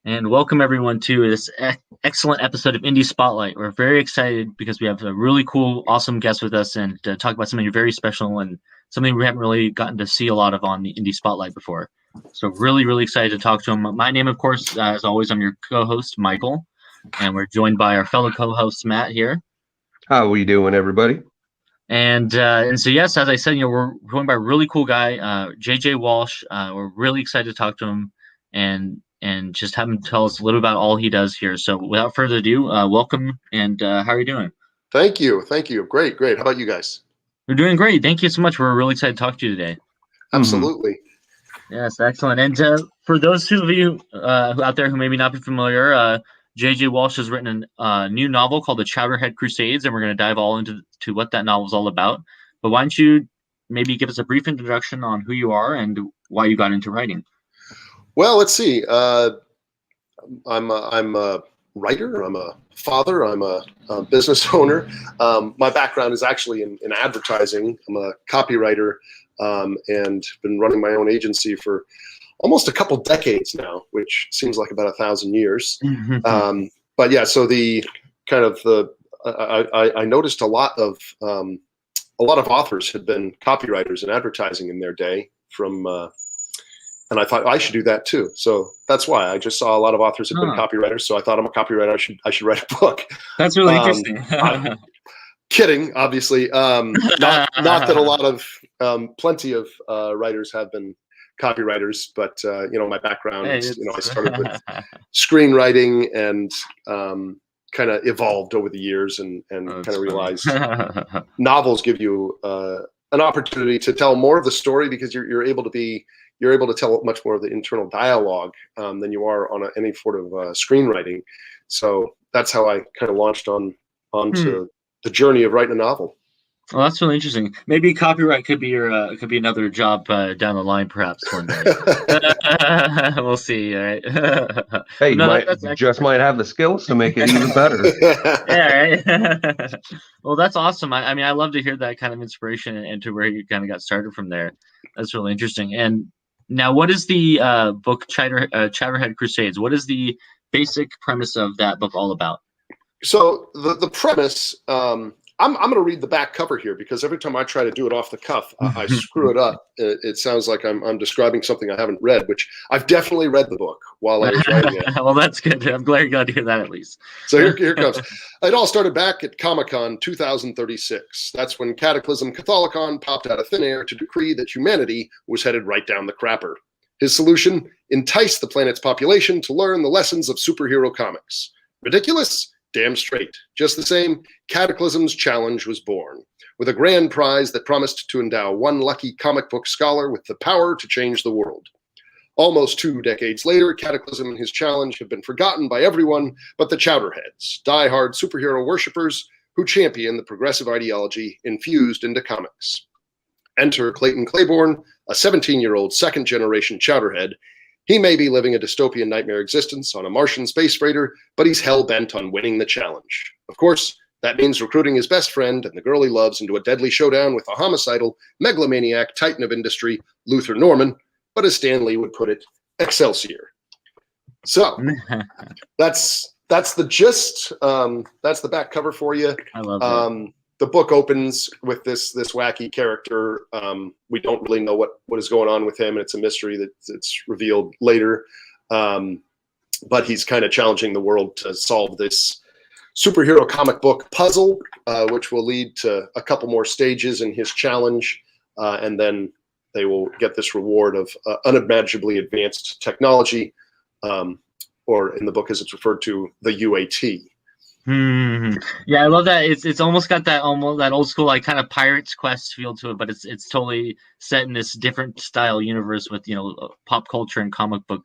And welcome everyone to this excellent episode of Indie Spotlight. We're very excited because we have a really cool, awesome guest with us and to talk about something very special and something we haven't really gotten to see a lot of on the Indie Spotlight before. So really, really excited to talk to him. My name, of course, as always, I'm your co-host, Michael, and we're joined by our fellow co-host, Matt, here. How we doing, everybody? And so, yes, as I said, we're joined by a really cool guy, JJ Walsh. We're really excited to talk to him and just have him tell us a little about all he does here. So without further ado, welcome, and how are you doing? Thank you. Great. How about you guys? We're doing great. Thank you so much. We're really excited to talk to you today. Absolutely. Yes, excellent. And for those of you out there who maybe not be familiar, JJ Walsh has written a new novel called The Chowderhead Crusades, and we're going to dive all into what that novel is all about. But why don't you maybe give us a brief introduction on who you are and why you got into writing? Well, let's see. I'm a writer. I'm a father. I'm a business owner. My background is actually in advertising. I'm a copywriter and been running my own agency for almost a couple decades now, which seems like about 1,000 years. But yeah, so I noticed a lot of authors had been copywriters in advertising in their day and I thought I should do that too. So that's why I just saw a lot of authors have been copywriters. So I thought I'm a copywriter. I should write a book. That's really interesting. Kidding, obviously. Not that a lot of plenty of writers have been copywriters, but my background is, I started with screenwriting and kind of evolved over the years and kind of realized novels give you an opportunity to tell more of the story because you're able to tell much more of the internal dialogue than you are on any sort of screenwriting. So that's how I kind of launched onto the journey of writing a novel. Well, that's really interesting. Maybe copyright could be could be another job down the line, perhaps one day. We'll see. All right. Hey, you just might have the skills to make it even better. Yeah, right. Well, that's awesome. I mean, I love to hear that kind of inspiration and to where you kind of got started from there. That's really interesting. And now, what is the book Chowderhead Crusades? What is the basic premise of that book all about? So the premise, I'm going to read the back cover here because every time I try to do it off the cuff, I screw it up. It sounds like I'm describing something I haven't read, which I've definitely read the book while I was writing it. Well, that's good. I'm glad to hear that at least. So here comes. It all started back at Comic-Con 2036. That's when Cataclysm Catholicon popped out of thin air to decree that humanity was headed right down the crapper. His solution: entice the planet's population to learn the lessons of superhero comics. Ridiculous? Damn straight. Just the same, Cataclysm's challenge was born, with a grand prize that promised to endow one lucky comic book scholar with the power to change the world. Almost 2 decades later, Cataclysm and his challenge have been forgotten by everyone but the Chowderheads, die-hard superhero worshippers who champion the progressive ideology infused into comics. Enter Clayton Claiborne, a 17-year-old second-generation Chowderhead. He may be living a dystopian nightmare existence on a Martian space freighter, but he's hell-bent on winning the challenge. Of course, that means recruiting his best friend and the girl he loves into a deadly showdown with a homicidal, megalomaniac titan of industry, Luther Norman, but as Stan Lee would put it, Excelsior. So, that's the gist. That's the back cover for you. I love that. The book opens with this wacky character. We don't really know what is going on with him, and it's a mystery that's revealed later. But he's kind of challenging the world to solve this superhero comic book puzzle, which will lead to a couple more stages in his challenge, and then they will get this reward of unimaginably advanced technology, or in the book as it's referred to, the UAT. Yeah, I love that. It's almost got that old school like kind of Pirate's Quest feel to it, but it's totally set in this different style universe with pop culture and comic book,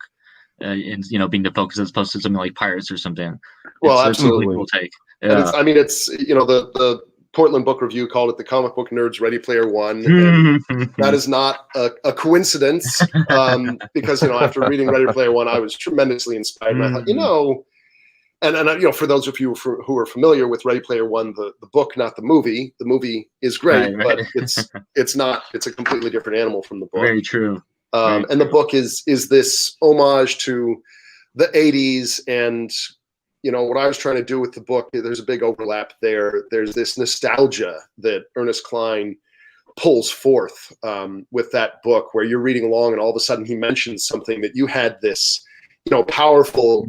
and being the focus as opposed to something like Pirates or something. Well, it's absolutely. A really cool take. Yeah. It's the Portland Book Review called it the comic book nerds Ready Player One. And that is not a coincidence, because after reading Ready Player One, I was tremendously inspired, and I thought, And for those of you who are familiar with Ready Player One, the book, not the movie. The movie is great, right. but it's not. It's a completely different animal from the book. Very true. And the book is this homage to the 80s and, you know, what I was trying to do with the book, there's a big overlap there. There's this nostalgia that Ernest Cline pulls forth with that book, where you're reading along and all of a sudden he mentions something that you had this, you know, powerful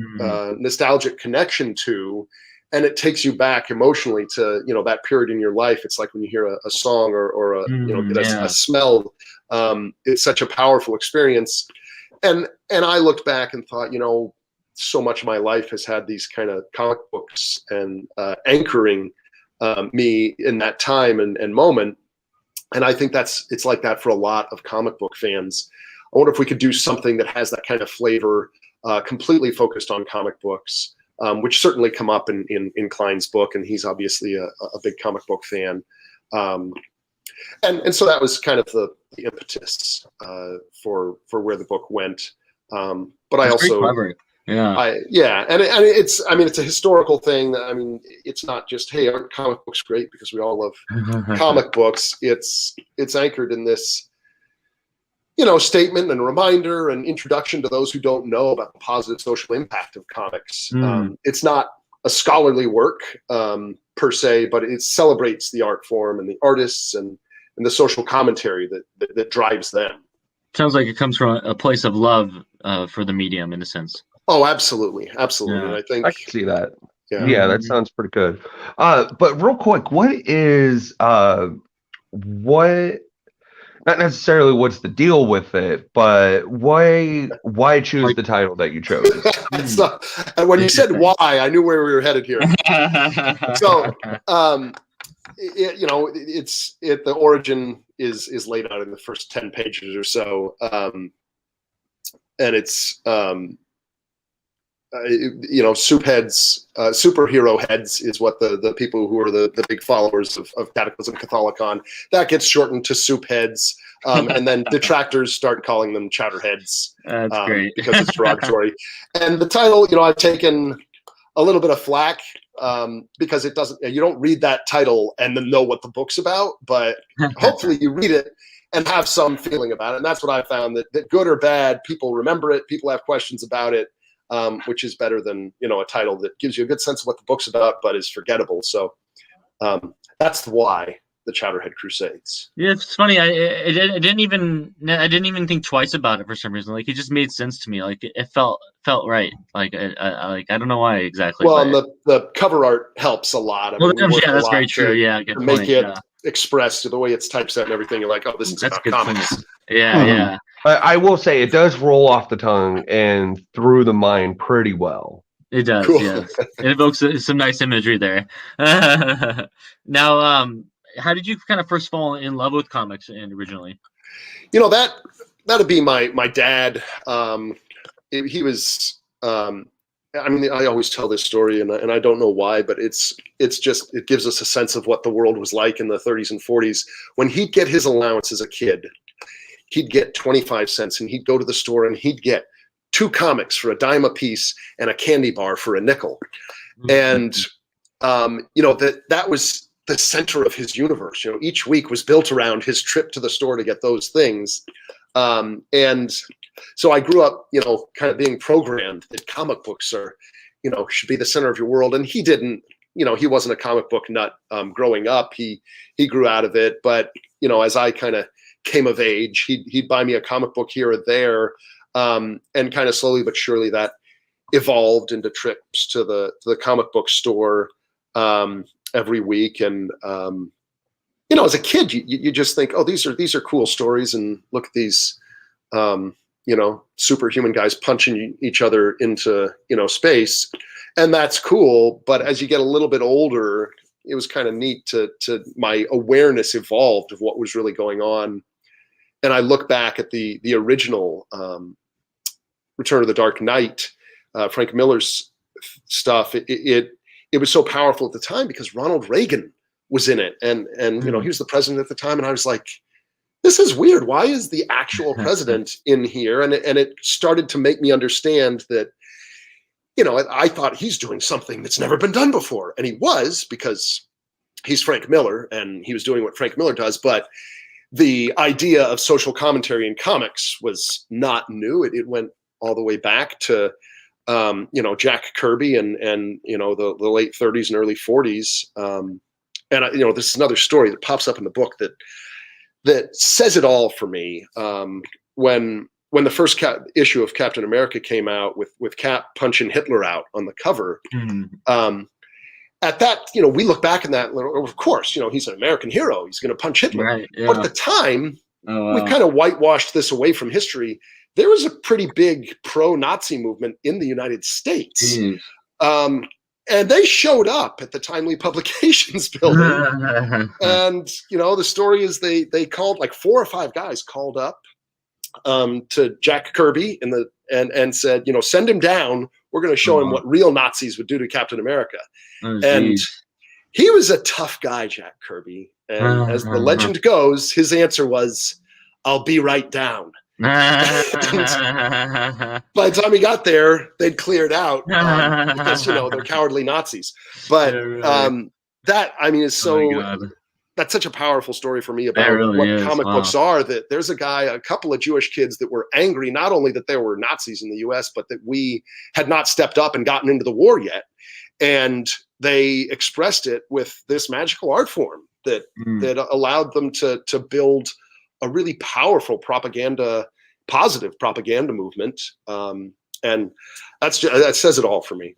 nostalgic connection to, and it takes you back emotionally to, you know, that period in your life. It's like when you hear a song or a, you know, get a smell. It's such a powerful experience. And I looked back and thought, you know, so much of my life has had these kind of comic books and anchoring me in that time and moment. And I think it's like that for a lot of comic book fans. I wonder if we could do something that has that kind of flavor, completely focused on comic books, which certainly come up in Cline's book, and he's obviously a big comic book fan. And so that was kind of the impetus for where the book went. But that's I also, clever. Yeah, and it's, I mean, it's a historical thing. I mean, it's not just, hey, aren't comic books great because we all love comic books. It's anchored in this, you know, statement and reminder and introduction to those who don't know about the positive social impact of comics. It's not a scholarly work per se, but it celebrates the art form and the artists and the social commentary that drives them. Sounds like it comes from a place of love for the medium, in a sense. Oh, absolutely. Absolutely. Yeah. I think I can see that. Yeah, that sounds pretty good. But real quick, what is what, not necessarily what's the deal with it, but why choose the title that you chose? And when you said why, I knew where we were headed here. So you know, the origin is laid out in the first 10 pages or so. And it's you know, soup heads, superhero heads is what the people who are the big followers of Cataclysm Catholicon, that gets shortened to soup heads. And then detractors start calling them chowderheads. That's great. Because it's derogatory. And the title, you know, I've taken a little bit of flack because it doesn't, you don't read that title and then know what the book's about, but hopefully you read it and have some feeling about it. And that's what I found, that good or bad, people remember it, people have questions about it. Which is better than, you know, a title that gives you a good sense of what the book's about, but is forgettable. So that's why the Chowderhead Crusades. Yeah, it's funny. I didn't even think twice about it for some reason. Like, it just made sense to me. Like, it felt right. Like, I don't know why exactly. Well, and the cover art helps a lot. Well, yeah, that's very true. Yeah, good make it expressed, the way it's typeset and everything. You're like, oh, this is that's about good comics. Yeah, yeah. I will say it does roll off the tongue and through the mind pretty well. It does, cool. Yeah. It evokes some nice imagery there. Now, how did you kind of first fall in love with comics originally? You know, that'd be my dad. He was. I mean, I always tell this story, and I don't know why, but it's just, it gives us a sense of what the world was like in the 30s and 40s. When he'd get his allowance as a kid, he'd get 25 cents, and he'd go to the store and he'd get 2 comics for a dime a piece and a candy bar for a nickel. And you know, that was the center of his universe. You know, each week was built around his trip to the store to get those things. And so I grew up, you know, kind of being programmed that comic books are, you know, should be the center of your world. And he didn't, you know, he wasn't a comic book nut growing up. He grew out of it. But, you know, as I kind of came of age, he'd buy me a comic book here or there. And kind of slowly but surely that evolved into trips to the comic book store every week. And, you know, as a kid, you just think, oh, these are cool stories, and look at these, you know, superhuman guys punching each other into, you know, space, and that's cool. But as you get a little bit older, it was kind of neat to my awareness evolved of what was really going on. And I look back at the original Return of the Dark Knight, Frank Miller's stuff. It was so powerful at the time because Ronald Reagan was in it, and you know, he was the president at the time, and I was like, this is weird. Why is the actual president in here? And it started to make me understand that, you know, I thought he's doing something that's never been done before, and he was, because he's Frank Miller and he was doing what Frank Miller does. But the idea of social commentary in comics was not new. It went all the way back to Jack Kirby and the late 30s and early 40s. This is another story that pops up in the book that says it all for me. When the first issue of Captain America came out with Cap punching Hitler out on the cover, at that, we look back in that, of course, he's an American hero. He's going to punch Hitler. Right, yeah. But at the time, we kind of whitewashed this away from history. There was a pretty big pro-Nazi movement in the United States. And they showed up at the Timely Publications building. And, the story is they called, like 4 or 5 guys called up to Jack Kirby and said, send him down. We're going to show him what real Nazis would do to Captain America. And he was a tough guy, Jack Kirby. And as the legend goes, his answer was, "I'll be right down." By the time he got there, they'd cleared out because they're cowardly Nazis. But is so. That's such a powerful story for me about what comic books are. That there's a couple of Jewish kids that were angry, not only that there were Nazis in the U.S., but that we had not stepped up and gotten into the war yet, and they expressed it with this magical art form that allowed them to build a really powerful positive propaganda movement. And that says it all for me.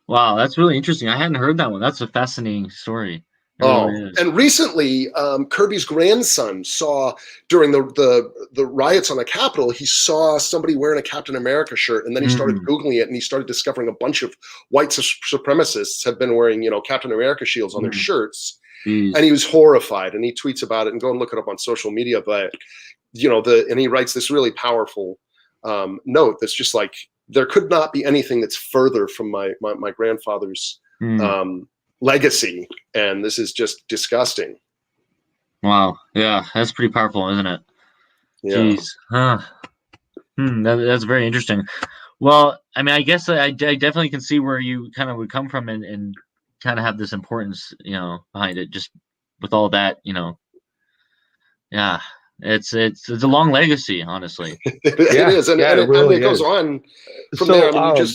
Wow, that's really interesting. I hadn't heard that one. That's a fascinating story. And recently, Kirby's grandson saw during the riots on the Capitol, he saw somebody wearing a Captain America shirt, and then he started Googling it, and he started discovering a bunch of white supremacists have been wearing, Captain America shields on their shirts. And he was horrified, and he tweets about it, and go and look it up on social media. But and he writes this really powerful note that's just like, there could not be anything that's further from my grandfather's legacy, and this is just disgusting. Wow, yeah, that's pretty powerful, isn't it? Yeah. Jeez. That's very interesting. Well, I mean, I guess I definitely can see where you kind of would come from and kind of have this importance, behind it, just with all that, yeah, it's a long legacy, honestly. It is, and it really goes on from there. I mean,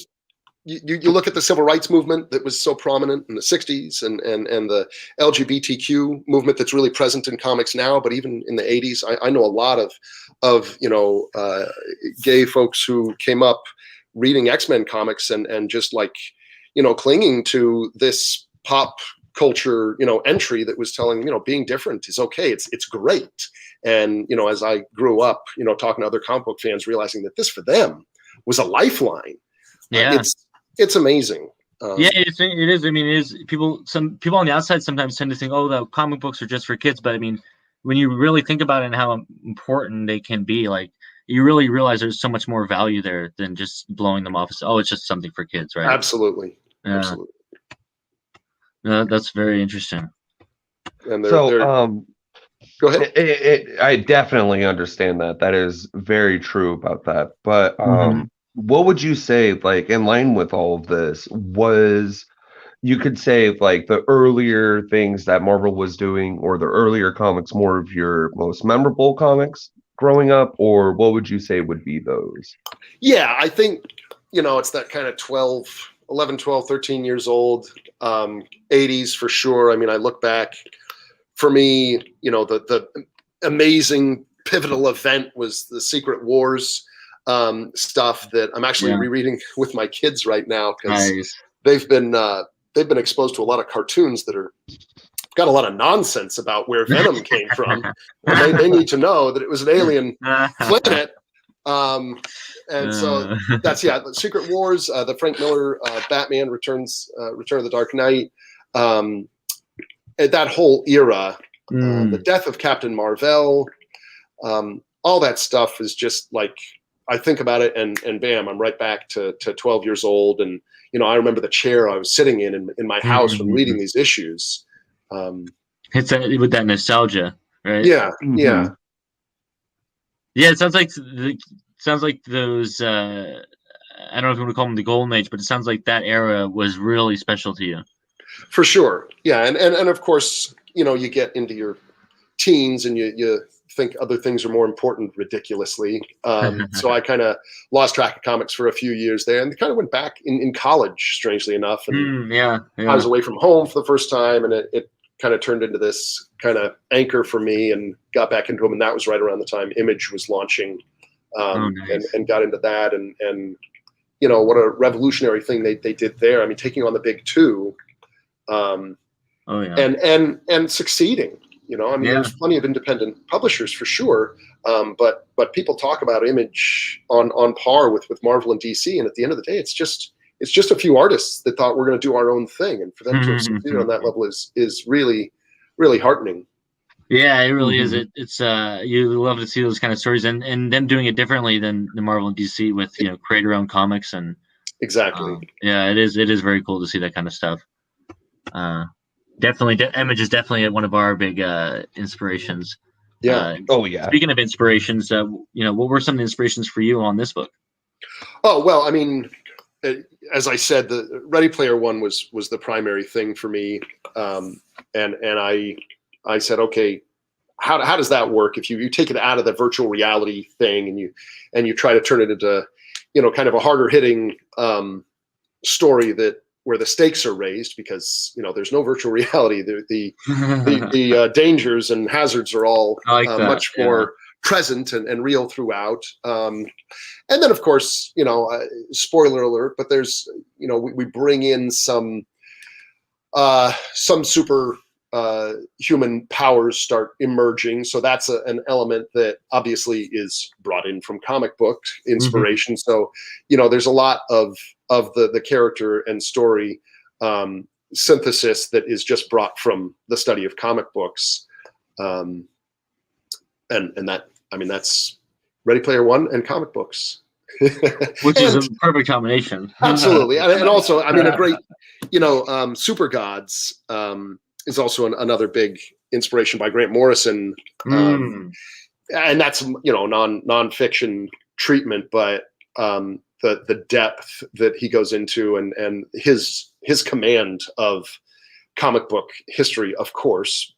you look at the civil rights movement that was so prominent in the 60s and the LGBTQ movement that's really present in comics now, but even in the 80s, I know a lot of gay folks who came up reading X-Men comics and just like, clinging to this pop culture, entry that was telling, being different is okay. It's great. And, as I grew up, talking to other comic book fans, realizing that this for them was a lifeline. Yeah. It's amazing. Yeah, it is. I mean, some people on the outside sometimes tend to think, oh, the comic books are just for kids. But I mean, when you really think about it and how important they can be, like, you really realize there's so much more value there than just blowing them off as, oh, it's just something for kids, right? Absolutely. Yeah. Absolutely. That's very interesting. And go ahead. I definitely understand that. That is very true about that. But what would you say, like, in line with all of this, was, you could say, like, the earlier things that Marvel was doing, or the earlier comics, more of your most memorable comics growing up, or what would you say would be those? Yeah, I think, it's that kind of 11, 12, 13 years old, 80s for sure. I mean, I look back, for me, the amazing pivotal event was the Secret Wars stuff that I'm actually rereading with my kids right now, because they've been exposed to a lot of cartoons that are got a lot of nonsense about where Venom came from. And they need to know that it was an alien planet. And so that's the Secret Wars, the Frank Miller Batman Return of the Dark Knight, that whole era, the death of Captain Marvel, all that stuff is just like, I think about it and bam, I'm right back to 12 years old. And, I remember the chair I was sitting in my house when reading these issues. It's with that nostalgia, right? Yeah. Yeah. Yeah. It sounds like those, I don't know if you want to call them the golden age, but it sounds like that era was really special to you. For sure. Yeah. And of course, you get into your teens and you think other things are more important ridiculously. So I kind of lost track of comics for a few years there, and kind of went back in college, strangely enough. And I was away from home for the first time, and it kind of turned into this kind of anchor for me, and got back into them. And that was right around the time Image was launching, and got into that. And you know, what a revolutionary thing they did there. I mean, taking on the big two, and succeeding. You know, I mean, there's plenty of independent publishers for sure, but people talk about Image on par with Marvel and DC, and at the end of the day, it's just a few artists that thought we're going to do our own thing, and for them to have succeeded on that level is really, really heartening. Yeah, it really is. It's you love to see those kind of stories, and them doing it differently than the Marvel and DC with, you know, create your own comics. And exactly. It is very cool to see that kind of stuff. Definitely, Image is definitely one of our big inspirations. Yeah. Speaking of inspirations, you know, what were some of the inspirations for you on this book? Oh, well, I mean, as I said, the Ready Player One was the primary thing for me, and I said, okay, how does that work if you take it out of the virtual reality thing and you try to turn it into, you know, kind of a harder hitting story where the stakes are raised, because, you know, there's no virtual reality. The dangers and hazards are all much more present and real throughout. And then, of course, you know, spoiler alert, but there's, you know, we bring in some super human powers start emerging. So that's an element that obviously is brought in from comic book inspiration. So, you know, there's a lot of the character and story synthesis that is just brought from the study of comic books. And that, I mean, that's Ready Player One and comic books. Which is a perfect combination. Absolutely. And also, I mean, a great, you know, Super Gods is also another big inspiration by Grant Morrison. And that's, you know, non-fiction treatment, but the depth that he goes into and his command of comic book history, of course,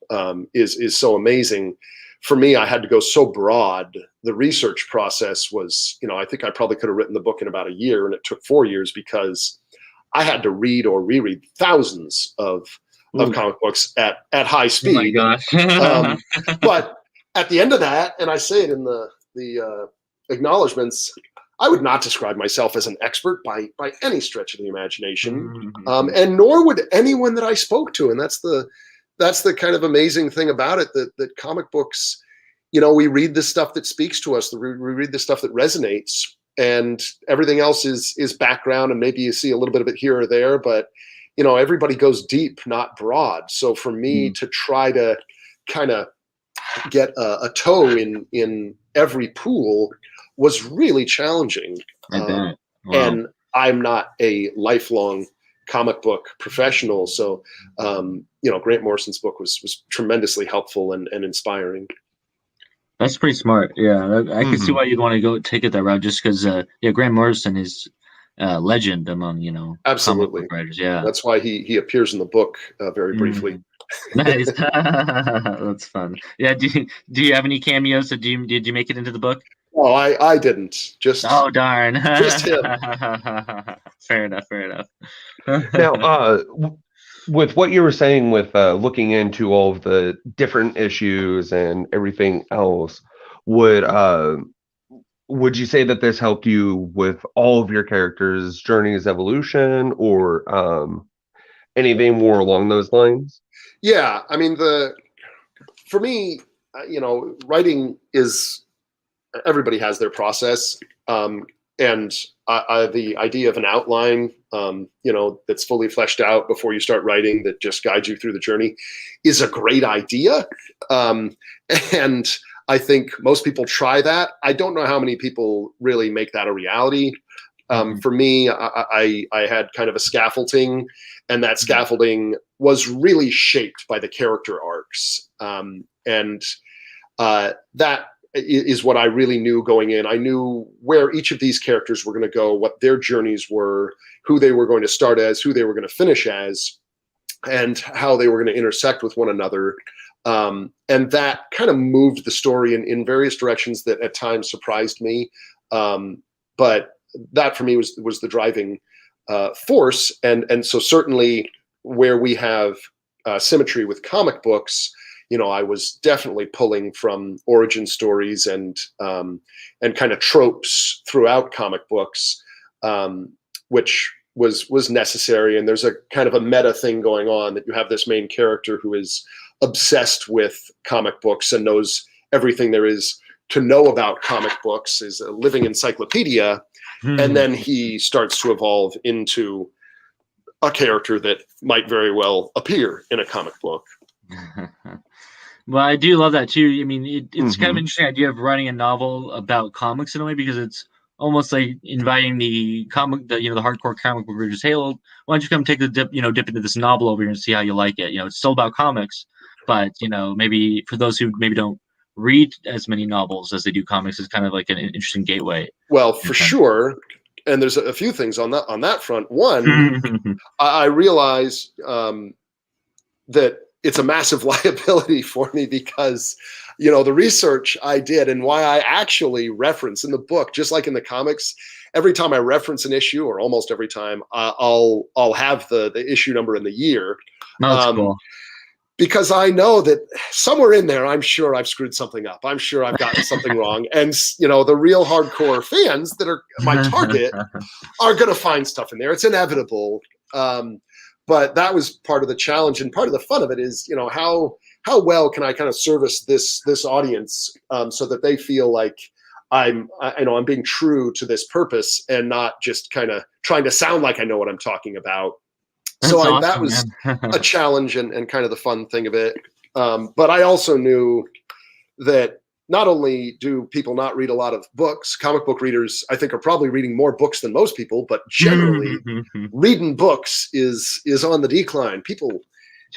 is so amazing. For me, I had to go so broad. The research process was, you know, I think I probably could have written the book in about a year, and it took 4 years because I had to read or reread thousands of comic books at high speed. Oh my gosh. But at the end of that, and I say it in the acknowledgments, I would not describe myself as an expert by any stretch of the imagination, and nor would anyone that I spoke to. And that's the kind of amazing thing about it, that comic books, you know, we read the stuff that speaks to us, we read the stuff that resonates, and everything else is background, and maybe you see a little bit of it here or there, but, you know, everybody goes deep, not broad. So for me to try to kind of get a toe in every pool was really challenging. Wow. And I'm not a lifelong comic book professional. So, you know, Grant Morrison's book was tremendously helpful and inspiring. That's pretty smart. Yeah, I can see why you'd want to go take it that route, just because, Grant Morrison is legend among, you know, absolutely comic book writers. Yeah, that's why he appears in the book very briefly. Nice. That's fun. Yeah. Do you have any cameos? Did you make it into the book? Oh, I didn't. Just oh darn. Just him. Fair enough. Now, with what you were saying with looking into all of the different issues and everything else, would you say that this helped you with all of your characters' journeys, evolution, or anything more along those lines? Yeah, I mean, for me, you know, writing is, everybody has their process, and the idea of an outline, you know, that's fully fleshed out before you start writing, that just guides you through the journey, is a great idea. And I think most people try that. I don't know how many people really make that a reality. For me, I had kind of a scaffolding, and that scaffolding was really shaped by the character arcs. And that is what I really knew going in. I knew where each of these characters were going to go, what their journeys were, who they were going to start as, who they were going to finish as, and how they were going to intersect with one another. And that kind of moved the story in various directions that at times surprised me. But that for me was the driving force. And so certainly where we have symmetry with comic books, I was definitely pulling from origin stories and kind of tropes throughout comic books, which was necessary. And there's a kind of a meta thing going on that you have this main character who is obsessed with comic books and knows everything there is to know about comic books, is a living encyclopedia. And then he starts to evolve into a character that might very well appear in a comic book. Well, I do love that too. I mean, it's kind of an interesting idea of writing a novel about comics in a way, because it's almost like inviting the hardcore comic book readers. Hey, well, why don't you come take the dip into this novel over here and see how you like it? It's still about comics, but maybe for those who maybe don't read as many novels as they do comics, it's kind of like an interesting gateway. Well, for sure. And there's a few things on that front. One, I realize that it's a massive liability for me, because the research I did and why I actually reference in the book, just like in the comics, every time I reference an issue, or almost every time, I'll have the issue number and the year. No, that's cool. Because I know that somewhere in there, I'm sure I've screwed something up. I'm sure I've gotten something wrong. And, the real hardcore fans that are my target are going to find stuff in there. It's inevitable. But that was part of the challenge. And part of the fun of it is, how well can I kind of service this audience so that they feel like I'm being true to this purpose and not just kind of trying to sound like I know what I'm talking about. So awesome, that was a challenge and kind of the fun thing of it. But I also knew that not only do people not read a lot of books, comic book readers, I think, are probably reading more books than most people, but generally reading books is on the decline. People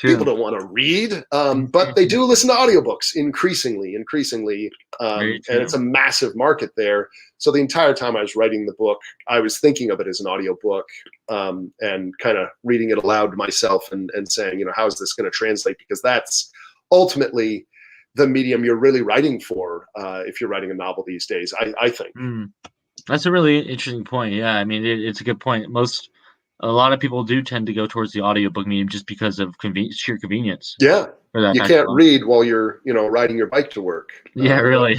don't want to read, but they do listen to audiobooks increasingly. And it's a massive market there. So the entire time I was writing the book, I was thinking of it as an audiobook, and kind of reading it aloud to myself and saying, how is this going to translate? Because that's ultimately the medium you're really writing for, if you're writing a novel these days, I think. That's a really interesting point. Yeah, I mean, it's a good point. A lot of people do tend to go towards the audiobook medium just because of sheer convenience. Yeah. You can't read while you're, riding your bike to work. Yeah, really.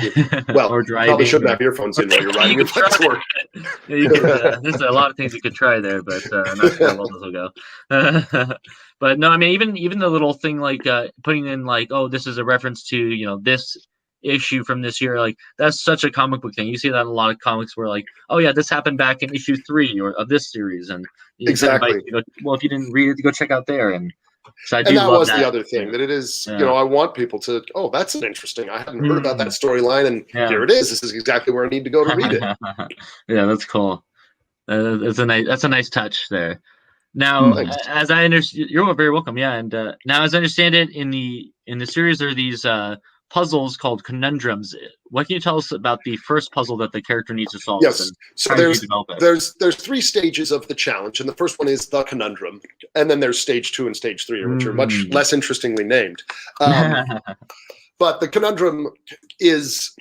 Well, or driving. Probably shouldn't have earphones in while you're riding your bike to work. There's a lot of things you could try there, but I'm not sure how well this will go. But no, I mean, even the little thing like putting in like, oh, this is a reference to, this issue from this year, like that's such a comic book thing. You see that in a lot of comics where like, oh yeah, this happened back in issue 3 of this series, and exactly. Well, if you didn't read it, go check out there. And so I do and that love was that. The other thing that it is, I want people to, oh, that's an interesting. I hadn't heard about that storyline, and here it is. This is exactly where I need to go to read it. Yeah, that's cool. That's a nice touch there. Now, as I understand, you're very welcome. Yeah, and now as I understand it, in the series there are these puzzles called conundrums. What can you tell us about the first puzzle that the character needs to solve? Yes, so there's 3 stages of the challenge, and the first one is the conundrum, and then there's stage 2 and stage 3, which are much less interestingly named. But the conundrum is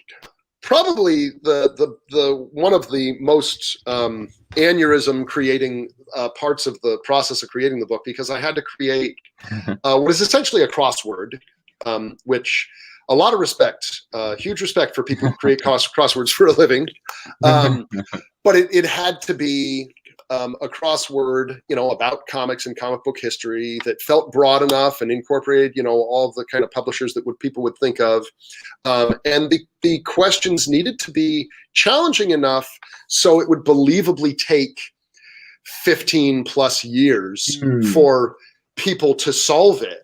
probably the one of the most aneurysm creating parts of the process of creating the book, because I had to create what is essentially a crossword, which a lot of respect, huge respect for people who create crosswords for a living. But it had to be a crossword, about comics and comic book history that felt broad enough and incorporated, all of the kind of publishers that people would think of. And the questions needed to be challenging enough so it would believably take 15 plus years for people to solve it.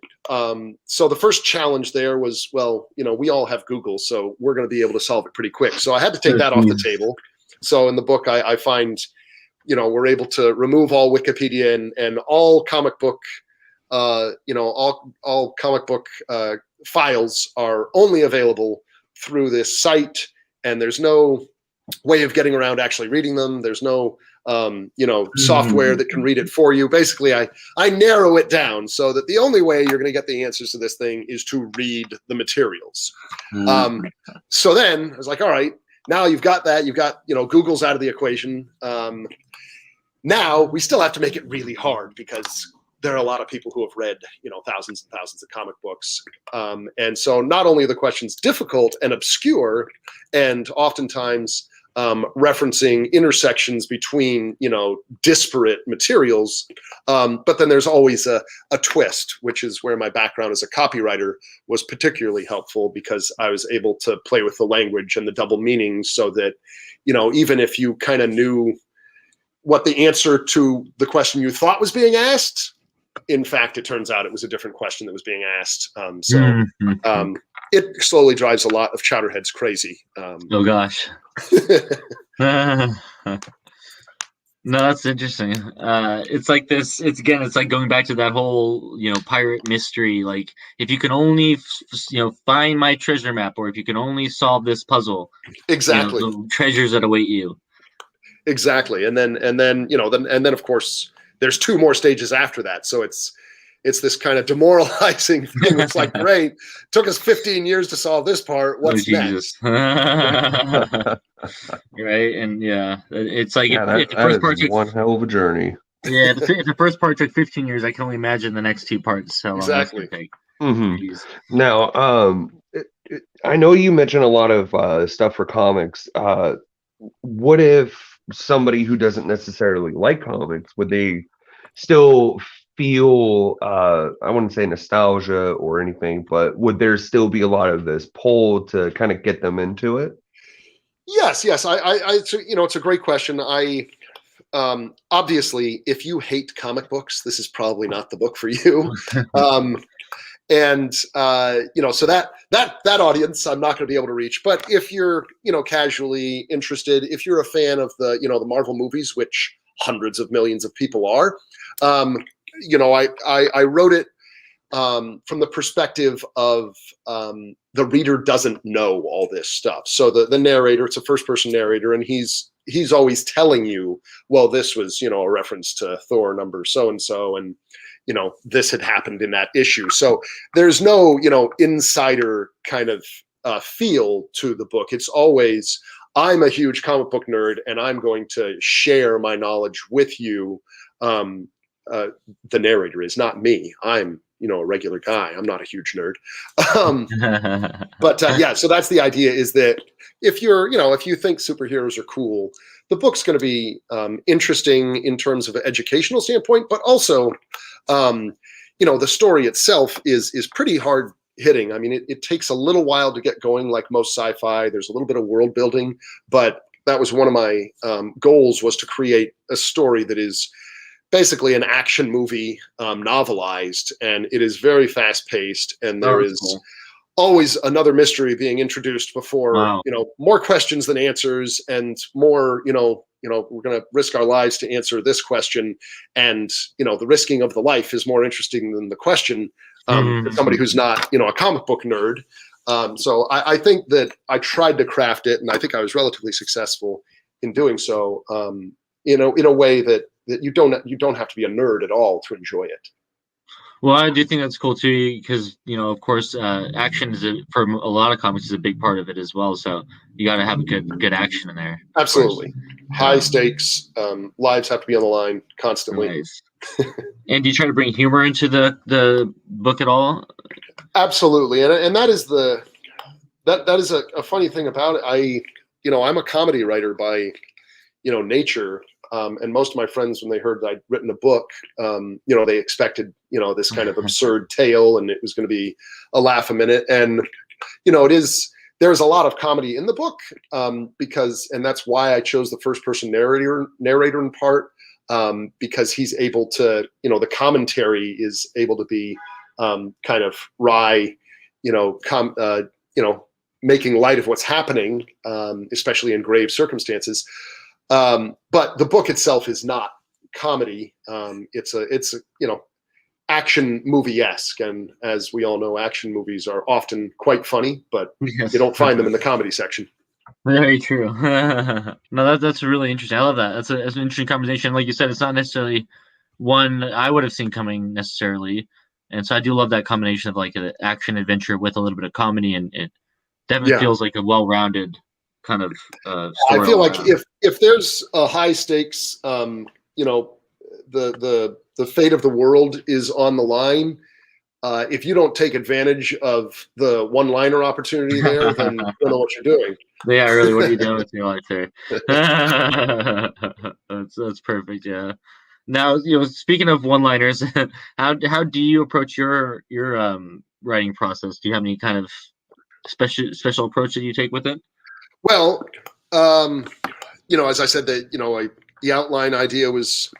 So the first challenge there was, well, we all have Google, so we're going to be able to solve it pretty quick. So I had to take that off the table. So in the book, I find, we're able to remove all Wikipedia and all comic book, all comic book files are only available through this site, and there's no way of getting around actually reading them. There's no software that can read it for you. Basically, I narrow it down so that the only way you're going to get the answers to this thing is to read the materials. So then I was like, all right, now you've got that. You've got, Google's out of the equation. Now we still have to make it really hard because there are a lot of people who have read, thousands and thousands of comic books. And so not only are the questions difficult and obscure and oftentimes referencing intersections between, disparate materials, but then there's always a twist, which is where my background as a copywriter was particularly helpful because I was able to play with the language and the double meanings so that, even if you kind of knew what the answer to the question you thought was being asked, in fact, it turns out it was a different question that was being asked. It slowly drives a lot of Chowderheads crazy. Oh gosh. No, that's interesting. It's like this. It's like going back to that whole, pirate mystery. Like if you can only, find my treasure map, or if you can only solve this puzzle, exactly, the treasures that await you. Exactly, and then of course there's two more stages after that. So it's this kind of demoralizing thing. It's like, great, took us 15 years to solve this part. What's next? Right, and it's like if the first part took one hell of a journey. Yeah, if the first part took 15 years, I can only imagine the next two parts. So exactly. Now, I know you mentioned a lot of stuff for comics. What if somebody who doesn't necessarily like comics, would they still feel, I wouldn't say nostalgia or anything, but would there still be a lot of this pull to kind of get them into it? Yes. It's a great question. Obviously, if you hate comic books, this is probably not the book for you. So that audience, I'm not going to be able to reach. But if you're, casually interested, if you're a fan of the, the Marvel movies, which hundreds of millions of people are, I wrote it from the perspective of the reader doesn't know all this stuff. So the narrator, it's a first-person narrator, and he's always telling you, well, this was, a reference to Thor number so-and-so, and this had happened in that issue. So there's no, insider kind of feel to the book. It's always, I'm a huge comic book nerd and I'm going to share my knowledge with you. The narrator is, not me. I'm, a regular guy. I'm not a huge nerd. So that's the idea, is that if you think superheroes are cool, the book's going to be interesting in terms of an educational standpoint, but also, the story itself is pretty hard hitting. I mean, it takes a little while to get going, like most sci-fi. There's a little bit of world building, but that was one of my goals, was to create a story that is basically an action movie novelized, and it is very fast paced, and there is cool. Always another mystery being introduced before, more questions than answers, and more, we're going to risk our lives to answer this question. And, the risking of the life is more interesting than the question for somebody who's not, a comic book nerd. So I think that I tried to craft it, and I think I was relatively successful in doing so, in a way that you don't have to be a nerd at all to enjoy it. Well, I do think that's cool too, because of course, action for a lot of comics is a big part of it as well. So you got to have good action in there. Absolutely, high stakes. Lives have to be on the line constantly. Nice. And do you try to bring humor into the book at all? Absolutely, and that is that is a funny thing about it. I'm a comedy writer by nature. And most of my friends, when they heard that I'd written a book, they expected, this kind of absurd tale, and it was going to be a laugh a minute. And, there's a lot of comedy in the book, and that's why I chose the first person narrator in part, because he's able to, the commentary is able to be kind of wry, making light of what's happening, especially in grave circumstances. But the book itself is not comedy. It's action movie-esque, and as we all know, action movies are often quite funny, but you don't find them in the comedy section. Very true. No, that's really interesting. I love that. That's an interesting conversation. Like you said, it's not necessarily one I would have seen coming necessarily, and so I do love that combination of like an action adventure with a little bit of comedy, and it definitely feels like a well-rounded kind of story. I feel like if there's a high stakes, you know, the fate of the world is on the line. If you don't take advantage of the one-liner opportunity there, then you don't know what you're doing. Yeah, really, what are you doing with your life there? That's perfect. Yeah. Now, speaking of one-liners, how do you approach your writing process? Do you have any kind of special approach that you take with it? Well, as I said, that the outline idea was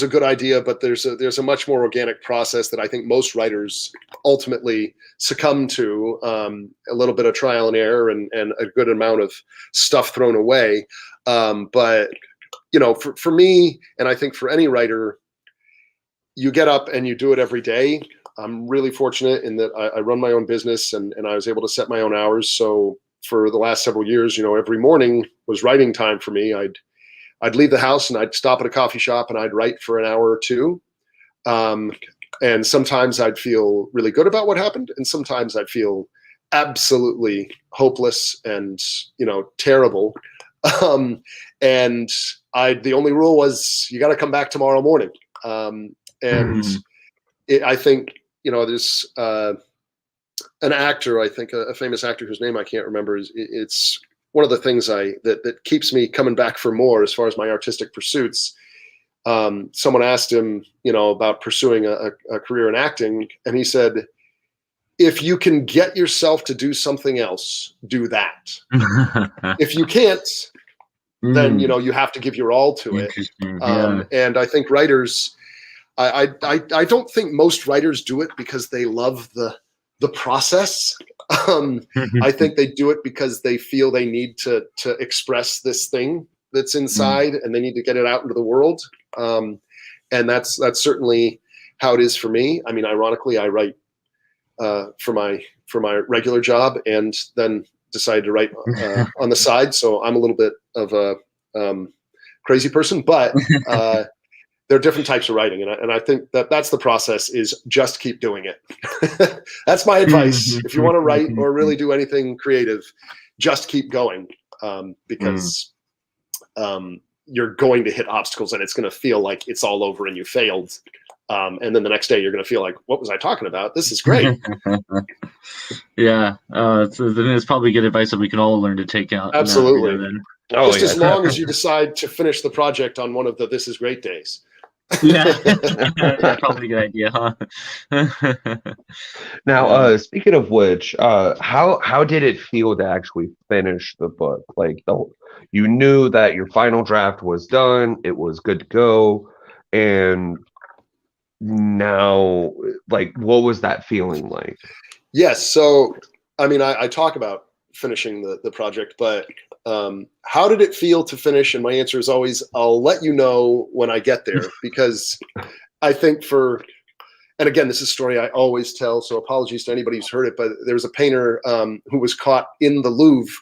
a good idea, but there's a much more organic process that I think most writers ultimately succumb to. A little bit of trial and error and a good amount of stuff thrown away. But for me, and I think for any writer, you get up and you do it every day. I'm really fortunate in that I run my own business and I was able to set my own hours. So for the last several years, every morning was writing time for me. I'd leave the house and I'd stop at a coffee shop and I'd write for an hour or two. And sometimes I'd feel really good about what happened. And sometimes I'd feel absolutely hopeless and, terrible. And the only rule was you got to come back tomorrow morning. I think, there's an actor, I think a famous actor whose name I can't remember. It's one of the things that keeps me coming back for more as far as my artistic pursuits. Someone asked him, about pursuing a career in acting, and he said, if you can get yourself to do something else, do that. If you can't, then you have to give your all to it. And I think writers, I don't think most writers do it because they love the process. I think they do it because they feel they need to express this thing that's inside and they need to get it out into the world. And that's certainly how it is for me. I mean, ironically, I write for my regular job and then decided to write on the side. So I'm a little bit of a crazy person, but there are different types of writing. And I think that's the process, is just keep doing it. That's my advice. If you want to write or really do anything creative, just keep going, because you're going to hit obstacles and it's going to feel like it's all over and you failed. And then the next day you're going to feel like, what was I talking about? This is great. Yeah. It's probably good advice that we can all learn to take out. Absolutely. Just as long as you decide to finish the project on one of the This Is Great days. Yeah, that's probably a good idea, huh? Now, speaking of which, how did it feel to actually finish the book? Like, you knew that your final draft was done, it was good to go, and now, like, what was that feeling like? Yes, so I mean, I talk about finishing the project, but how did it feel to finish? And my answer is always, I'll let you know when I get there, because I think and again, this is a story I always tell, so apologies to anybody who's heard it, but there was a painter who was caught in the Louvre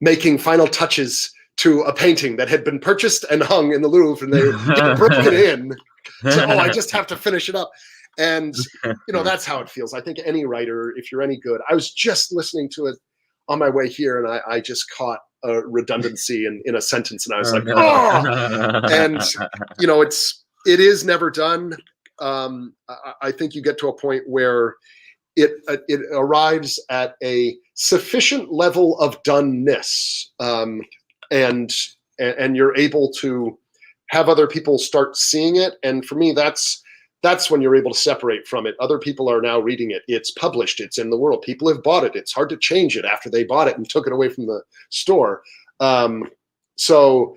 making final touches to a painting that had been purchased and hung in the Louvre, and they broke it in. So, I just have to finish it up. And, that's how it feels. I think any writer, if you're any good, I was just listening to it on my way here, and I just caught a redundancy in a sentence, and I was like, oh! And it is never done. I think you get to a point where it arrives at a sufficient level of doneness, and you're able to have other people start seeing it. And for me, that's when you're able to separate from it. Other people are now reading it. It's published. It's in the world. People have bought it. It's hard to change it after they bought it and took it away from the store. So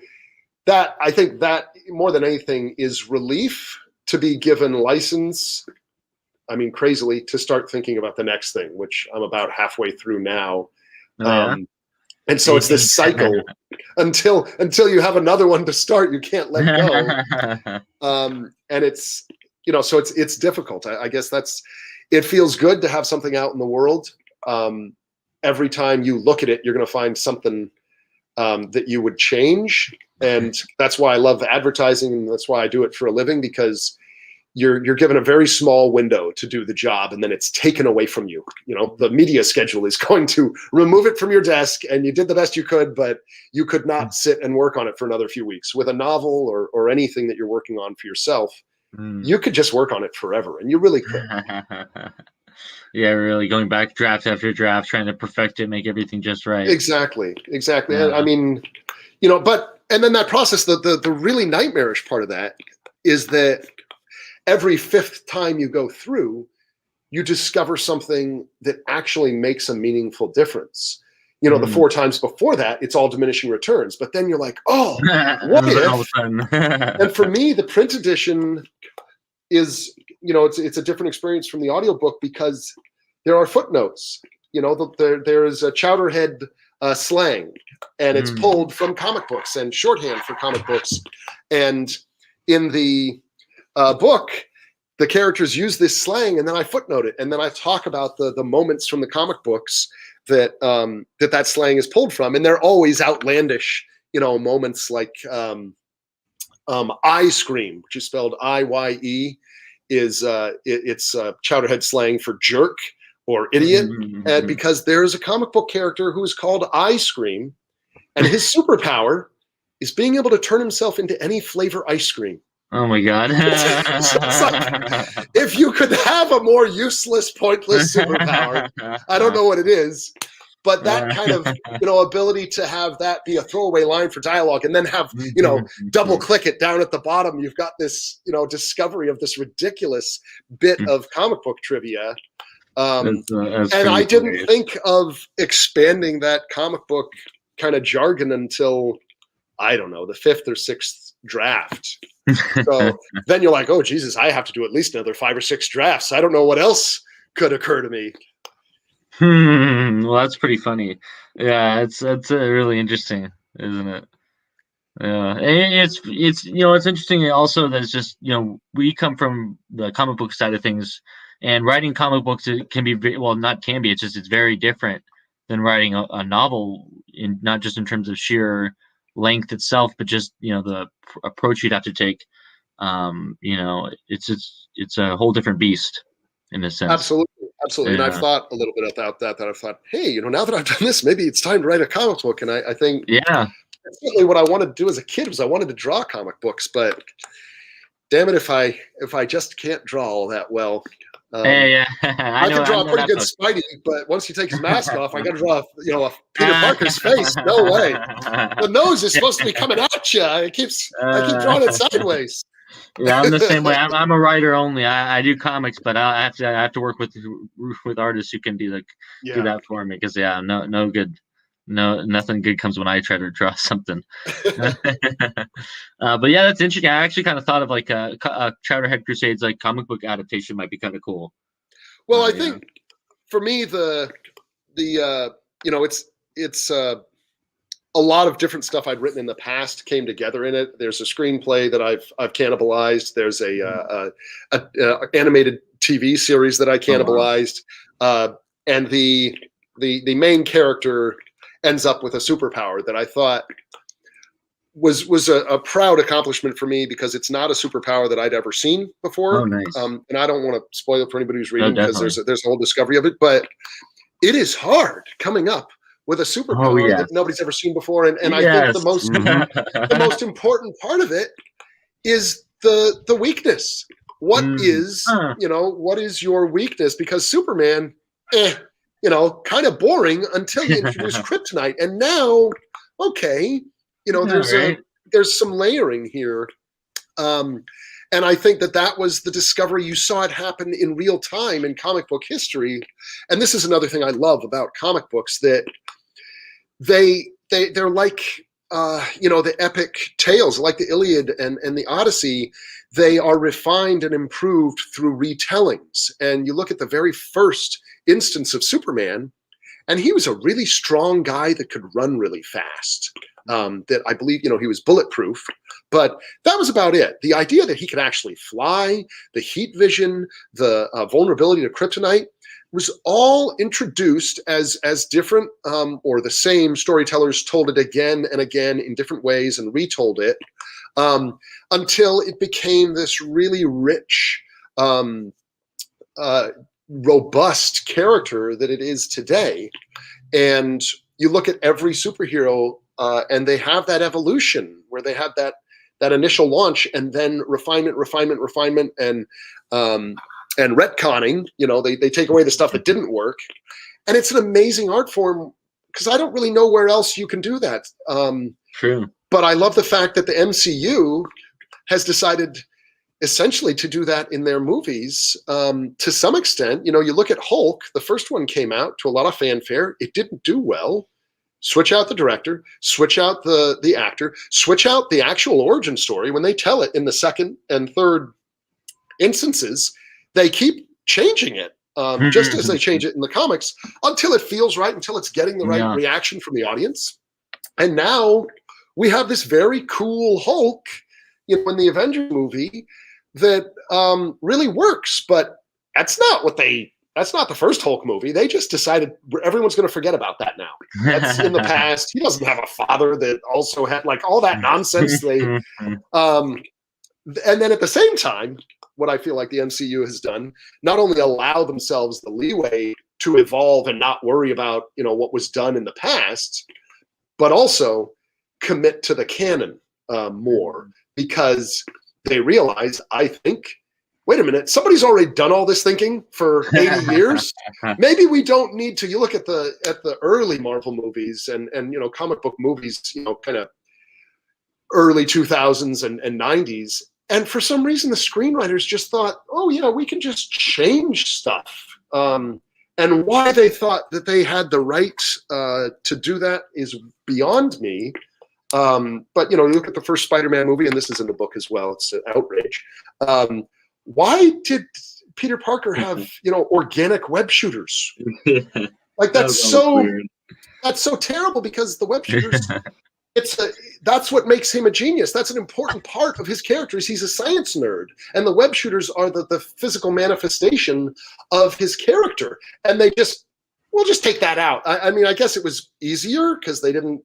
that, I think that more than anything is relief to be given license. I mean, crazily, to start thinking about the next thing, which I'm about halfway through now. And so it's this cycle until you have another one to start, you can't let go. And it's, so it's difficult. I guess it feels good to have something out in the world. Every time you look at it, you're going to find something that you would change. And that's why I love advertising, and that's why I do it for a living, because you're given a very small window to do the job, and then it's taken away from you. You know, the media schedule is going to remove it from your desk, and you did the best you could, but you could not sit and work on it for another few weeks. With a novel or anything that you're working on for yourself, you could just work on it forever, and you really could. Yeah, really going back draft after draft, trying to perfect it, make everything just right. Exactly. Yeah. I mean, you know, and then that process, the really nightmarish part of that is that every fifth time you go through, you discover something that actually makes a meaningful difference. You know, the 4 times before that, it's all diminishing returns. But then you're like, oh, what if? And for me, the print edition is, you know, it's a different experience from the audiobook, because there are footnotes. You know, there is a Chowderhead slang, and it's pulled from comic books and shorthand for comic books. And in the book, the characters use this slang, and then I footnote it, and then I talk about the moments from the comic books that that slang is pulled from, and they're always outlandish, you know, moments like "I scream," which is spelled IYE, is it's Chowderhead slang for jerk or idiot, and because there is a comic book character who is called I Scream, and his superpower is being able to turn himself into any flavor ice cream. Oh my God. It's like, if you could have a more useless, pointless superpower, I don't know what it is, but that kind of, you know, ability to have that be a throwaway line for dialogue, and then have, you know, double click it down at the bottom, you've got this, you know, discovery of this ridiculous bit of comic book trivia. That's and I didn't think of expanding that comic book kind of jargon until, I don't know, the 5th or 6th draft. So then you're like, oh Jesus, I have to do at least another 5 or 6 drafts. I don't know what else could occur to me. Well, that's pretty funny. Yeah, it's really interesting, isn't it? Yeah, and it's you know, it's interesting also that it's just, you know, we come from the comic book side of things, and writing comic books, it can be not can be, it's just it's very different than writing a novel, in not just in terms of sheer length itself, but just, you know, the approach you'd have to take. You know, it's a whole different beast in a sense. Absolutely. Yeah. And I've thought a little bit about that I've thought, hey, you know, now that I've done this, maybe it's time to write a comic book. And I think yeah, that's really what I wanted to do as a kid, was I wanted to draw comic books, but damn it, if I just can't draw all that well. I can draw a pretty good Spidey, but once you take his mask off, I got to draw, you know, a Peter Parker's face. No way. The nose is supposed to be coming at you. I keep drawing it sideways. Yeah, I'm the same way. I'm a writer only. I do comics, but I have to work with artists who can do that for me, because no good. No, nothing good comes when I try to draw something. But yeah, that's interesting. I actually kind of thought of like a Chowderhead Crusades like comic book adaptation might be kind of cool. Well, I think for me the you know, it's a lot of different stuff I'd written in the past came together in it. There's a screenplay that I've cannibalized. There's a animated TV series that I cannibalized, and the main character ends up with a superpower that I thought was a proud accomplishment for me, because it's not a superpower that I'd ever seen before. Oh, nice. And I don't want to spoil it for anybody who's reading, because there's a whole discovery of it, but it is hard coming up with a superpower that nobody's ever seen before. And I think the most important part of it is the weakness. What is, you know, what is your weakness? Because Superman, you know, kind of boring until you introduce kryptonite. And now, okay, you know, there's some layering here. And I think that was the discovery. You saw it happen in real time in comic book history. And this is another thing I love about comic books, that they're like, you know, the epic tales, like the Iliad and the Odyssey. They are refined and improved through retellings. And you look at the very first instance of Superman, and he was a really strong guy that could run really fast. that I believe, he was bulletproof, but that was about it. The idea that he could actually fly, the heat vision, the vulnerability to kryptonite was all introduced as different or the same storytellers told it again and again in different ways and retold it until it became this really rich, robust character that it is today. And you look at every superhero and they have that evolution where they have that initial launch and then refinement, and retconning. They take away the stuff that didn't work, and it's an amazing art form because I don't really know where else you can do that. True. But I love the fact that the MCU has decided essentially to do that in their movies to some extent. You look at Hulk, the first one came out to a lot of fanfare. It didn't do well. Switch out the director, switch out the actor, switch out the actual origin story. When they tell it in the second and third instances, they keep changing it, just as they change it in the comics, until it feels right, until it's getting the right reaction from the audience. And now we have this very cool Hulk in the Avengers movie that really works, but that's not the first Hulk movie. They just decided everyone's going to forget about that now. That's in the past. He doesn't have a father that also had all that nonsense. And then at the same time, what I feel like the MCU has done, not only allow themselves the leeway to evolve and not worry about, what was done in the past, but also commit to the canon more, because they realize, I think, wait a minute, somebody's already done all this thinking for 80 years. Maybe we don't need to. You look at the early Marvel movies and comic book movies, kind of early 2000s and 90s. And for some reason, the screenwriters just thought, oh, yeah, we can just change stuff. And why they thought that they had the right to do that is beyond me. But, you look at the first Spider-Man movie, and this is in the book as well. It's an outrage. Why did Peter Parker have, organic web shooters? That's so terrible, because the web shooters, that's what makes him a genius. That's an important part of his character. He's a science nerd, and the web shooters are the physical manifestation of his character. And we'll just take that out. I mean, I guess it was easier because they didn't,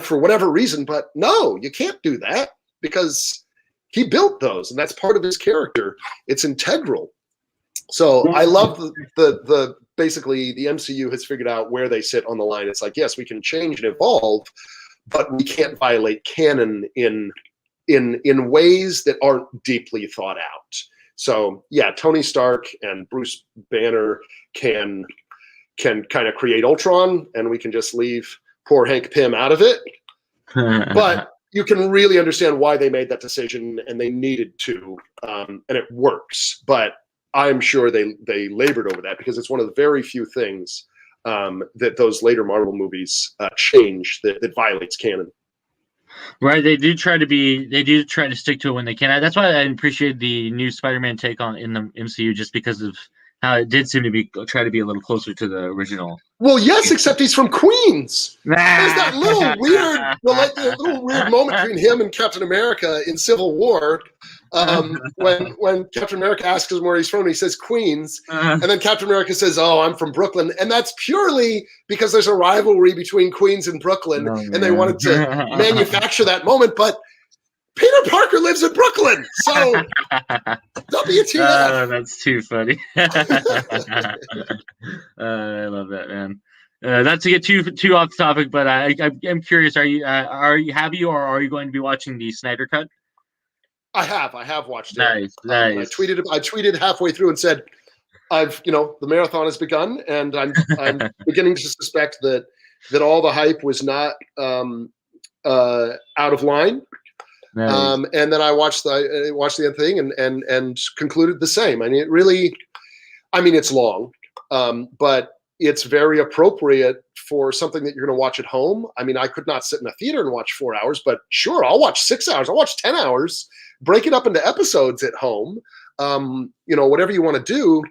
for whatever reason, but no, you can't do that because he built those, and that's part of his character. It's integral. So I love the basically the MCU has figured out where they sit on the line. It's like, yes, we can change and evolve, but we can't violate canon in ways that aren't deeply thought out. So yeah, Tony Stark and Bruce Banner can kind of create Ultron, and we can just leave poor Hank Pym out of it. But you can really understand why they made that decision, and they needed to, and it works. But I'm sure they labored over that, because it's one of the very few things that those later Marvel movies change that violates canon. Right, they do try to stick to it when they can. That's why I appreciate the new Spider-Man take on in the MCU, just because of how it did seem to try to be a little closer to the original. Well, yes, except he's from Queens. There's that little weird moment between him and Captain America in Civil War, when Captain America asks him where he's from, and he says Queens, and then Captain America says, "Oh, I'm from Brooklyn," and that's purely because there's a rivalry between Queens and Brooklyn, and they wanted to manufacture that moment, but Peter Parker lives in Brooklyn, so WTF. Oh, that's too funny. I love that, man. Not to get too off topic, but I'm curious. Are you going to be watching the Snyder Cut? I have watched it. Nice. I tweeted halfway through and said, the marathon has begun, and I'm beginning to suspect that all the hype was not out of line. Nice. And then I watched the other thing and concluded the same. I mean, it's long, but it's very appropriate for something that you're going to watch at home. I mean, I could not sit in a theater and watch 4 hours, but sure, I'll watch 6 hours. I'll watch 10 hours, break it up into episodes at home, whatever you want to do.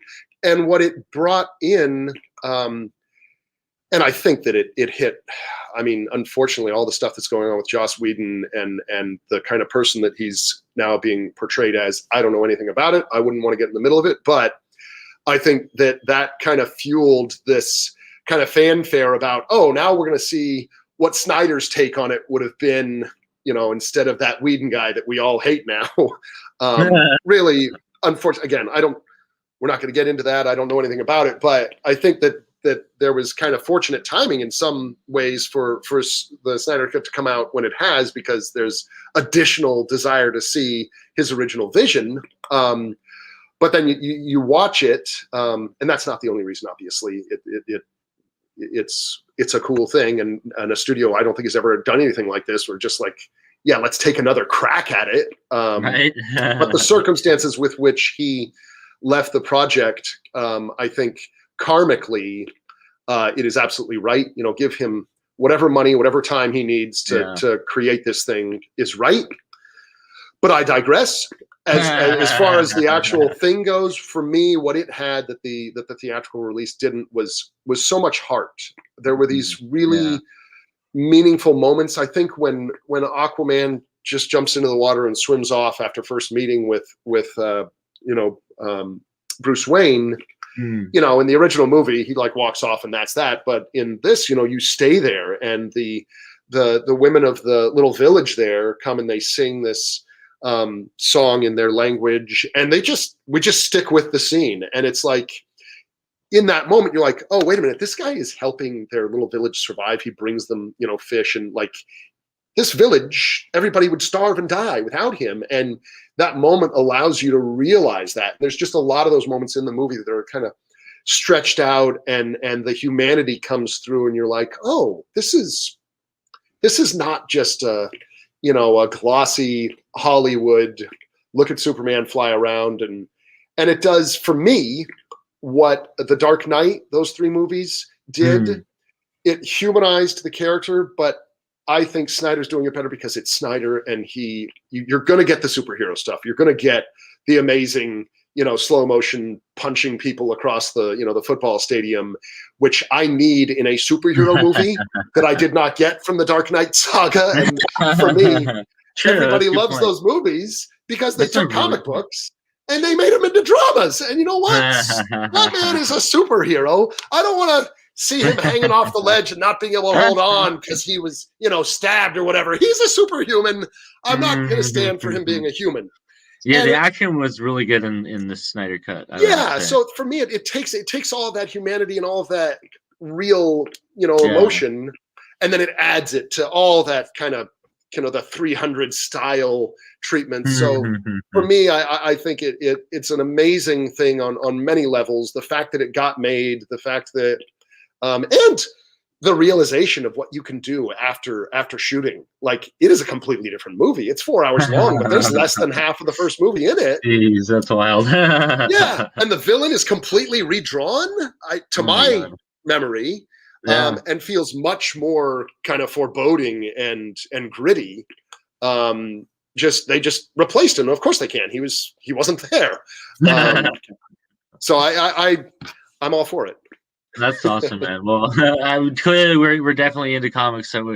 And what it brought in, and I think that it hit. I mean, unfortunately, all the stuff that's going on with Joss Whedon and the kind of person that he's now being portrayed as, I don't know anything about it. I wouldn't want to get in the middle of it, but I think that kind of fueled this kind of fanfare about, oh, now we're going to see what Snyder's take on it would have been, you know, instead of that Whedon guy that we all hate now. Really, unfortunately, again, we're not going to get into that. I don't know anything about it, but I think that there was kind of fortunate timing in some ways for the Snyder Cut to come out when it has, because there's additional desire to see his original vision. But then you watch it, and that's not the only reason. Obviously, it's a cool thing, and a studio I don't think has ever done anything like this. We're just like, yeah, let's take another crack at it. Right. But the circumstances with which he left the project, I think karmically, it is absolutely right. You know, give him whatever money, whatever time he needs to create this thing is right. But I digress. As far as the actual thing goes, for me, what it had that the theatrical release didn't was so much heart. There were these really meaningful moments. I think when Aquaman just jumps into the water and swims off after first meeting with Bruce Wayne. You know, in the original movie, he like walks off and that's that. But in this, you know, you stay there, and the women of the little village there come and they sing this song in their language, and we just stick with the scene. And it's like, in that moment, you're like, oh, wait a minute, this guy is helping their little village survive. He brings them, you know, fish, and like this village, everybody would starve and die without him. And that moment allows you to realize that. There's just a lot of those moments in the movie that are kind of stretched out, and the humanity comes through, and you're like, oh, this is not just a glossy Hollywood look at Superman fly around, and it does for me what The Dark Knight, those three movies did. It humanized the character, but I think Snyder's doing it better because it's Snyder, and you're going to get the superhero stuff. You're going to get the amazing, you know, slow motion punching people across the, you know, the football stadium, which I need in a superhero movie that I did not get from the Dark Knight saga. And for me, everybody loves those movies because they took comic books and they made them into dramas. And you know what? That man is a superhero. I don't want to see him hanging off the ledge and not being able to hold on because he was, you know, stabbed or whatever. He's a superhuman. I'm not going to stand for him being a human. Yeah, and the action was really good in the Snyder Cut. So for me, it takes all of that humanity and all of that real, you know, emotion, and then it adds it to all that kind of, you know, the 300 style treatment. So for me, I think it's an amazing thing on many levels. The fact that it got made, the fact that and the realization of what you can do after shooting. Like, it is a completely different movie. It's 4 hours long, but there's less than half of the first movie in it. Jeez, that's wild. Yeah, and the villain is completely redrawn to my memory, and feels much more kind of foreboding and gritty. They just replaced him. Of course they can. He wasn't there. So I'm all for it. That's awesome, man. Well, clearly we're definitely into comics, so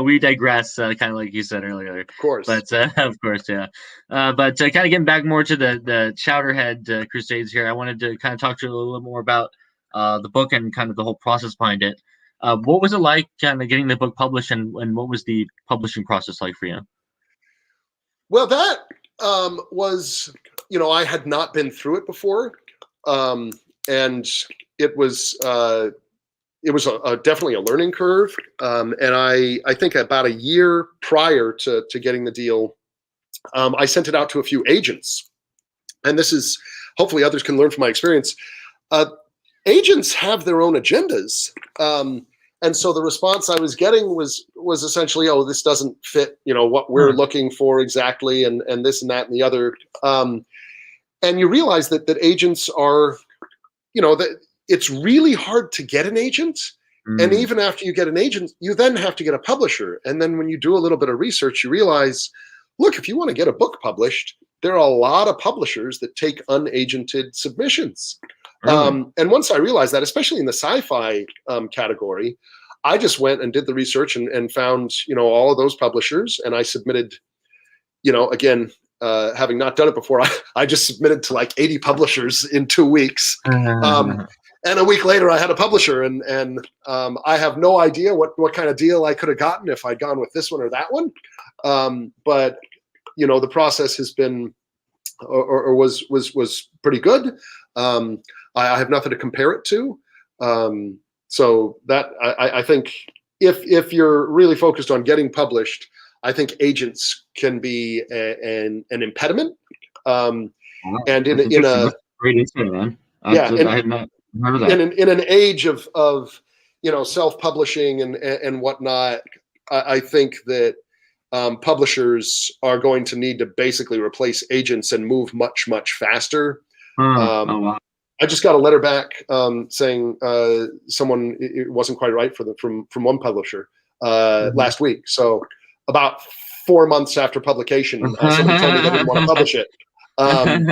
we digress, kind of like you said earlier. Of course, but of course, yeah. But kind of getting back more to the Chowderhead Crusades here, I wanted to kind of talk to you a little more about the book and kind of the whole process behind it. What was it like, kind of getting the book published, and what was the publishing process like for you? Well, that was, I had not been through it before, and it was definitely a learning curve. And I think about a year prior to getting the deal, I sent it out to a few agents. And this is, hopefully others can learn from my experience. Agents have their own agendas. And so the response I was getting was essentially, oh, this doesn't fit, what we're looking for exactly, and this and that and the other. And you realize that agents are, that it's really hard to get an agent. And even after you get an agent, you then have to get a publisher. And then when you do a little bit of research, you realize, look, if you want to get a book published, there are a lot of publishers that take unagented submissions. Really? And once I realized that, especially in the sci-fi category, I just went and did the research and found, all of those publishers, and I submitted, again, having not done it before, I just submitted to like 80 publishers in 2 weeks. And a week later I had a publisher, and I have no idea what kind of deal I could have gotten if I'd gone with this one or that one. But, the process has been, or was pretty good. I have nothing to compare it to. So that I think if you're really focused on getting published, I think agents can be an impediment. And in a great insight, man. I had not heard of that. In an age of self-publishing and whatnot, I think that publishers are going to need to basically replace agents and move much, much faster. Wow. I just got a letter back saying someone, it wasn't quite right from one publisher last week. So about 4 months after publication, somebody told me they didn't want to publish it. And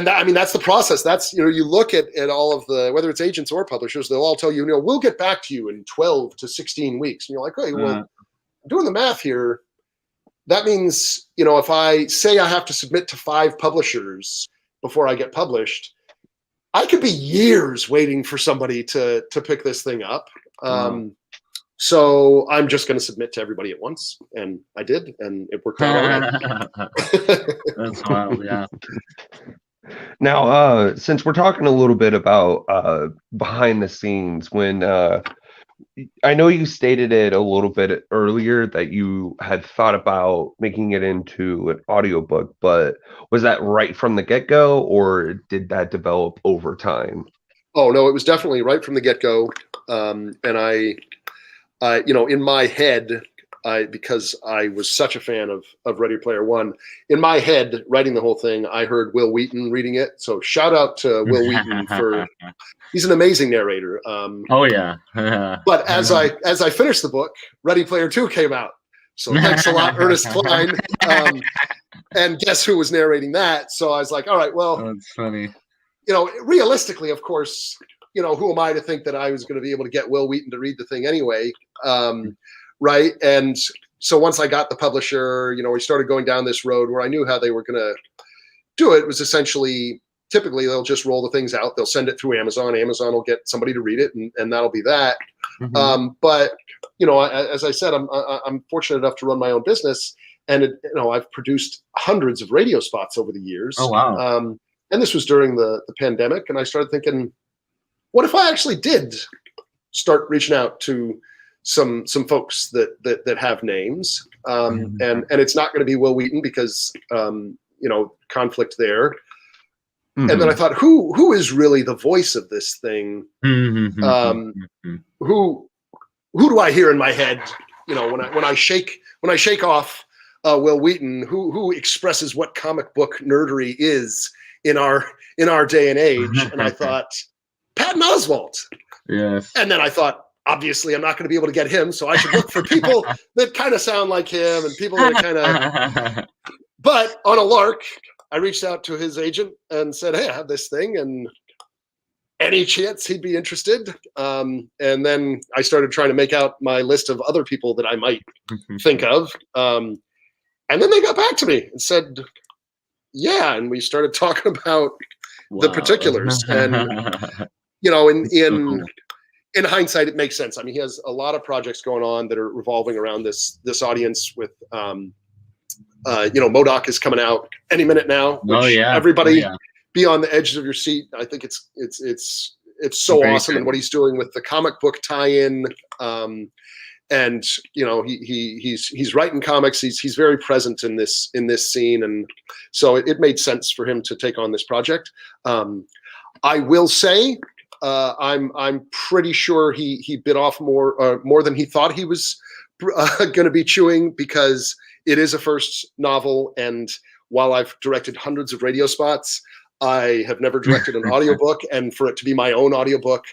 that's the process. That's, you look at all of the, whether it's agents or publishers, they'll all tell you, we'll get back to you in 12 to 16 weeks. And you're like, hey, well, doing the math here, that means, if I say I have to submit to 5 publishers before I get published, I could be years waiting for somebody to pick this thing up. So I'm just going to submit to everybody at once, and I did, and it worked out all right. That's wild, yeah. Now, since we're talking a little bit about behind the scenes, when I know you stated it a little bit earlier that you had thought about making it into an audiobook, but was that right from the get-go, or did that develop over time? Oh, no, it was definitely right from the get-go. And I in my head, because I was such a fan of Ready Player One, in my head, writing the whole thing, I heard Will Wheaton reading it. So shout out to Will Wheaton he's an amazing narrator. Oh yeah. But as I finished the book, Ready Player Two came out. So thanks a lot, Ernest Cline. And guess who was narrating that? So I was like, all right, well, that's funny. Realistically, of course, who am I to think that I was going to be able to get Will Wheaton to read the thing anyway? Right. And so once I got the publisher, we started going down this road where I knew how they were going to do it. It was essentially, typically they'll just roll the things out. They'll send it through Amazon. Amazon will get somebody to read it, and that'll be that. But, as I said, I'm fortunate enough to run my own business, and I've produced hundreds of radio spots over the years. Oh, wow. And this was during the pandemic. And I started thinking, what if I actually did start reaching out to some folks that have names, and it's not going to be Will Wheaton because conflict there. And then I thought, who is really the voice of this thing? Who do I hear in my head? When I shake off Will Wheaton, who expresses what comic book nerdery is in our day and age? And I thought, Patton Oswalt. Yes. And then I thought, obviously, I'm not going to be able to get him, so I should look for people that kind of sound like him and people that kind of. But on a lark, I reached out to his agent and said, "Hey, I have this thing, and any chance he'd be interested?" And then I started trying to make out my list of other people that I might think of. And then they got back to me and said, "Yeah," and we started talking about the particulars. And in hindsight, it makes sense. I mean, he has a lot of projects going on that are revolving around this audience. With MODOK is coming out any minute now. Which everybody be on the edges of your seat. I think it's so awesome, and what he's doing with the comic book tie-in. And he's writing comics. He's very present in this scene, and so it made sense for him to take on this project. I will say, I'm pretty sure he bit off more than he thought he was going to be chewing, because it is a first novel, and while I've directed hundreds of radio spots, I have never directed an audiobook, and for it to be my own audiobook,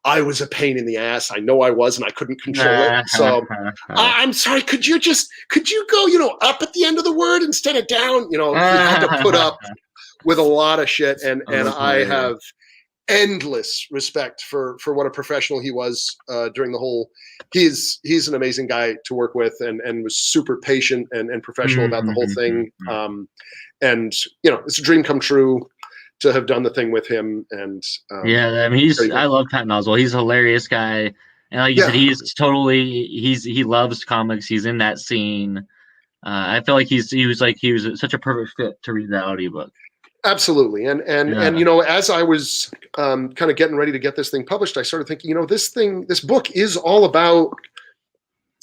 I was a pain in the ass. I know I was, and I couldn't control it. So I'm sorry. Could you go, up at the end of the word instead of down? You had to put up with a lot of shit, and I have endless respect for what a professional he was during the whole. He's an amazing guy to work with, and was super patient and professional about the whole thing. And it's a dream come true to have done the thing with him. And I mean, I love Patton Oswalt. He's a hilarious guy, and like you said, he loves comics. He's in that scene. I feel like he was such a perfect fit to read that audiobook. Absolutely. And as I was kind of getting ready to get this thing published, I started thinking, this book is all about,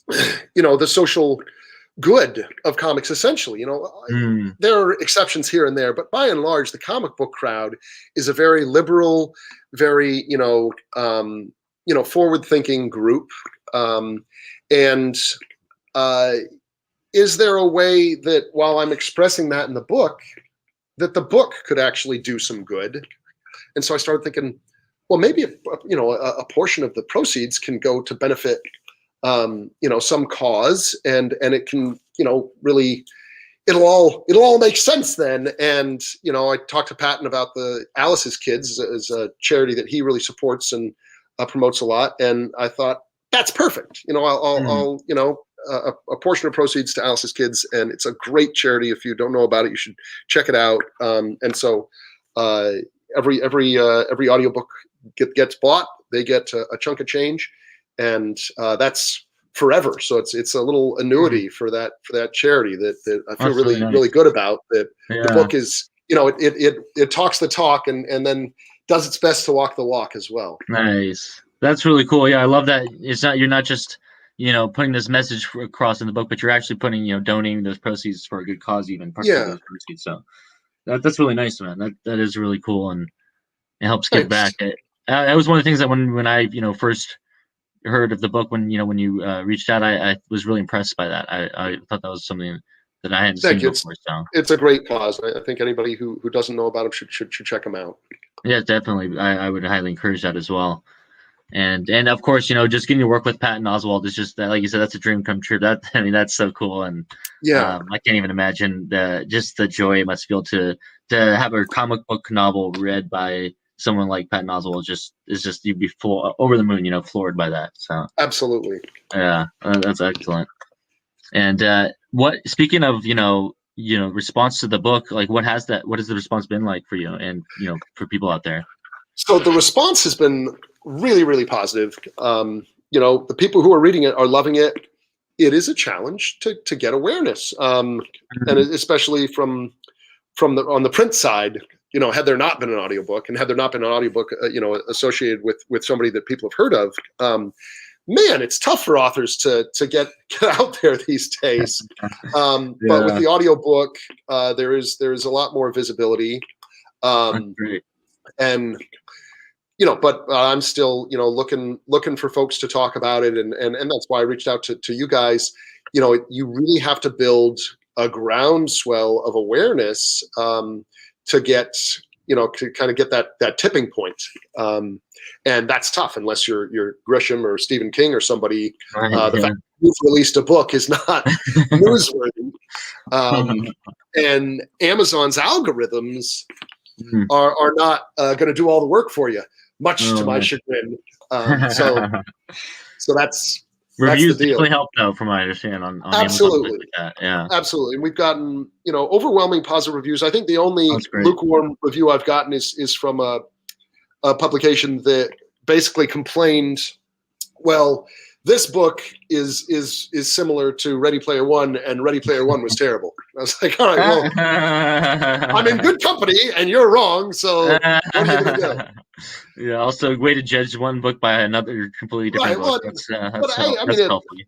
the social good of comics, essentially. There are exceptions here and there, but by and large, the comic book crowd is a very liberal, very, forward-thinking group. Is there a way that while I'm expressing that in the book, that the book could actually do some good? And so I started thinking, well, maybe a portion of the proceeds can go to benefit some cause, and it can really, it'll all make sense then. And I talked to Patton about the Alice's Kids as a charity that he really supports and promotes a lot, and I thought that's perfect. I'll a portion of proceeds to Alice's Kids, and it's a great charity. If you don't know about it, you should check it out. And so every audiobook gets bought, they get a chunk of change, and that's forever. So it's a little annuity for that charity that I feel really good about. That the book is, it talks the talk and then does its best to walk the walk as well. Nice. That's really cool. Yeah, I love that. You're not just putting this message across in the book, but you're actually putting, donating those proceeds for a good cause, even. Those proceeds. So that's really nice, man. That is really cool, and it helps give back. That was one of the things that when I, first heard of the book, when you reached out, I was really impressed by that. I thought that was something that I hadn't seen before. So it's a great cause. I think anybody who doesn't know about him should check him out. Yeah, definitely. I would highly encourage that as well. And of course, just getting to work with Patton Oswalt is just that, like you said, that's a dream come true. That's so cool. And I can't even imagine the joy it must feel to have a comic book novel read by someone like Patton Oswalt. You'd be over the moon, floored by that. So absolutely. Yeah, that's excellent. And speaking of, response to the book, like what has the response been like for you and, for people out there? So the response has been really, really positive. The people who are reading it are loving it. It is a challenge to get awareness, and especially from on the print side. Had there not been an audiobook, and had there not been an audiobook, associated with somebody that people have heard of, man, it's tough for authors to get out there these days. But with the audiobook, there is a lot more visibility, and but I'm still, looking for folks to talk about it. And that's why I reached out to you guys. You really have to build a groundswell of awareness to get, to kind of get that tipping point. And that's tough unless you're Grisham or Stephen King or somebody. The fact that you've released a book is not newsworthy. And Amazon's algorithms are not going to do all the work for you. Much to my chagrin. So that's reviews the deal. Definitely help, though, from what I understand on absolutely, like that. Yeah, absolutely. And we've gotten overwhelming positive reviews. I think the only lukewarm review I've gotten is from a publication that basically complained, well, this book is similar to Ready Player One, and Ready Player One was terrible. I was like, all right, well, I'm in good company, and you're wrong. So what are you going to do? Yeah. Also, way to judge one book by another completely different book. That's healthy.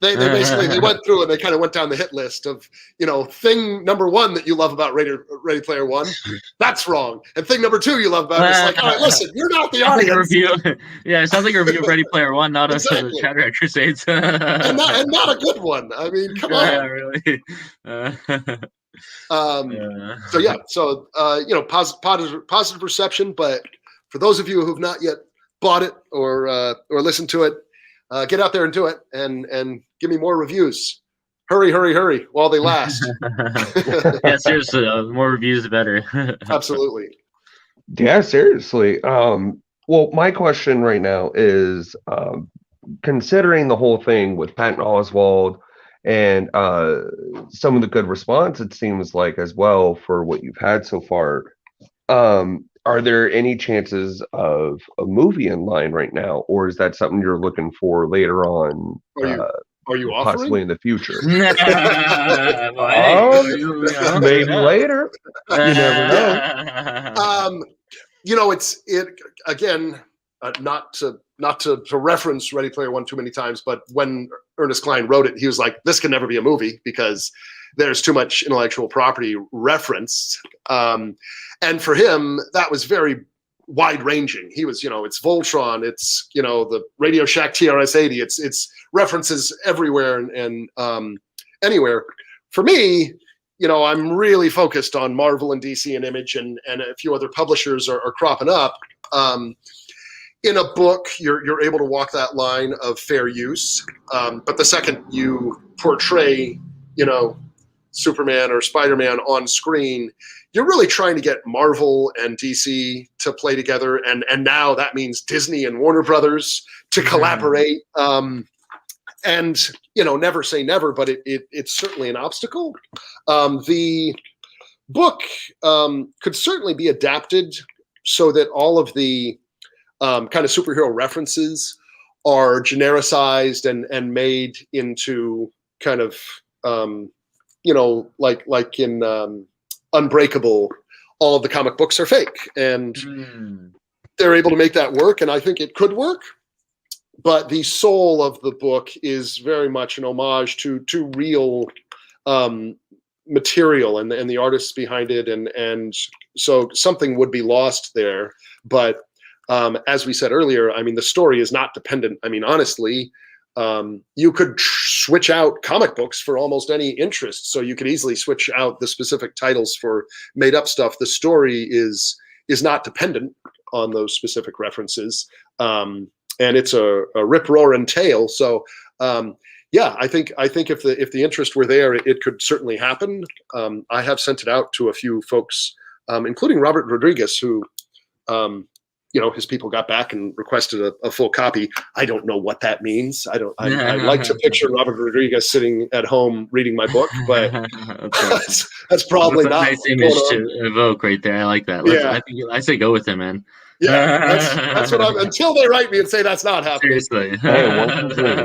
They basically went through and they kind of went down the hit list of, thing number one that you love about Ready Player One, that's wrong. And thing number two you love about it, it's like, all right, listen, you're not the audience. Yeah, it sounds like a review of Ready Player One, not exactly. A Chowderhead Crusades. and not a good one. I mean, come on. Yeah, really. Positive reception, but for those of you who've not yet bought it or listened to it, get out there and do it, and give me more reviews. Hurry while they last. Yeah, seriously, more reviews the better. Absolutely. Yeah, seriously. Well, my question right now is, considering the whole thing with Patton Oswalt and some of the good response, it seems like as well for what you've had so far. Are there any chances of a movie in line right now, or is that something you're looking for later on? Are you possibly offering? in the future? Well, hey, Maybe later. You never know. It's again, not to reference Ready Player One too many times, but when Ernest Cline wrote it, he was like, "This can never be a movie because there's too much intellectual property referenced." And for him, that was very wide-ranging. He was, it's Voltron, it's the Radio Shack TRS-80, it's references everywhere and anywhere. For me, I'm really focused on Marvel and DC and Image, and a few other publishers are cropping up. In a book, you're able to walk that line of fair use, but the second you portray, Superman or Spider-Man on screen, you're really trying to get Marvel and DC to play together, and now that means Disney and Warner Brothers to collaborate. And never say never, but it's certainly an obstacle. The book could certainly be adapted so that all of the kind of superhero references are genericized and made into kind of like in Unbreakable, all of the comic books are fake, and they're able to make that work, and I think it could work. But the soul of the book is very much an homage to real material and the artists behind it, and so something would be lost there. But as we said earlier, I mean, the story is not dependent. I mean, honestly, you could switch out comic books for almost any interest, so you could easily switch out the specific titles for made up stuff. The story is not dependent on those specific references. And it's a rip-roaring tale. So, I think if the interest were there, it could certainly happen. I have sent it out to a few folks, including Robert Rodriguez, who, his people got back and requested a full copy. I don't know what that means. I like to picture Robert Rodriguez sitting at home reading my book, but that's probably not a nice image to evoke right there. I like that. I say go with him, man. Yeah, that's what I'm. Until they write me and say that's not happening. Seriously,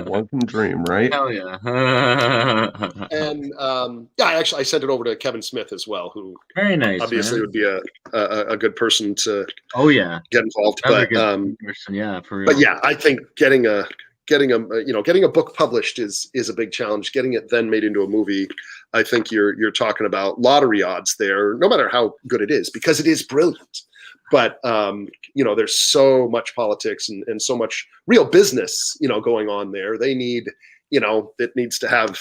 one can dream, right? Hell yeah. And I sent it over to Kevin Smith as well, who very nice, obviously would be a good person to get involved. But person, for real. But yeah, I think getting a book published is a big challenge. Getting it then made into a movie, I think you're talking about lottery odds there, no matter how good it is, because it is brilliant. But there's so much politics and so much real business, going on there. They need, it needs to have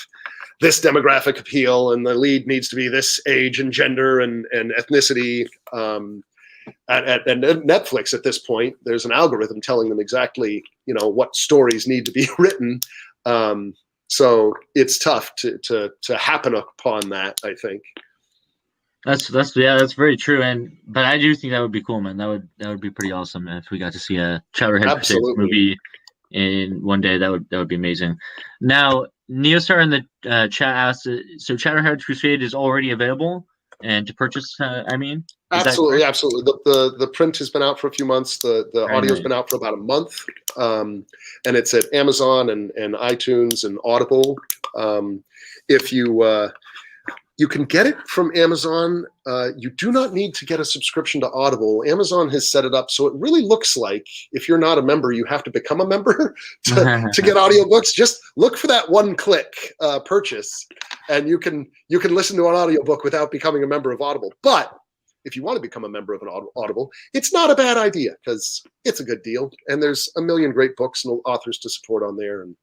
this demographic appeal, and the lead needs to be this age and gender and ethnicity. At Netflix at this point, there's an algorithm telling them exactly, what stories need to be written. So it's tough to happen upon that, I think. That's very true, but I do think that would be cool, man. That would be pretty awesome if we got to see a Chowderhead Crusades movie in one day. That would be amazing. Now, Neostar in the chat asked, so Chowderhead Crusade is already available and to purchase. Absolutely. The print has been out for a few months. The audio's been out for about a month, and it's at Amazon and iTunes and Audible. If you can get it from Amazon. You do not need to get a subscription to Audible. Amazon has set it up so it really looks like if you're not a member, you have to become a member to get audiobooks. Just look for that one-click purchase, and you can listen to an audiobook without becoming a member of Audible. But if you want to become a member of an Audible, it's not a bad idea because it's a good deal, and there's a million great books and authors to support on there, and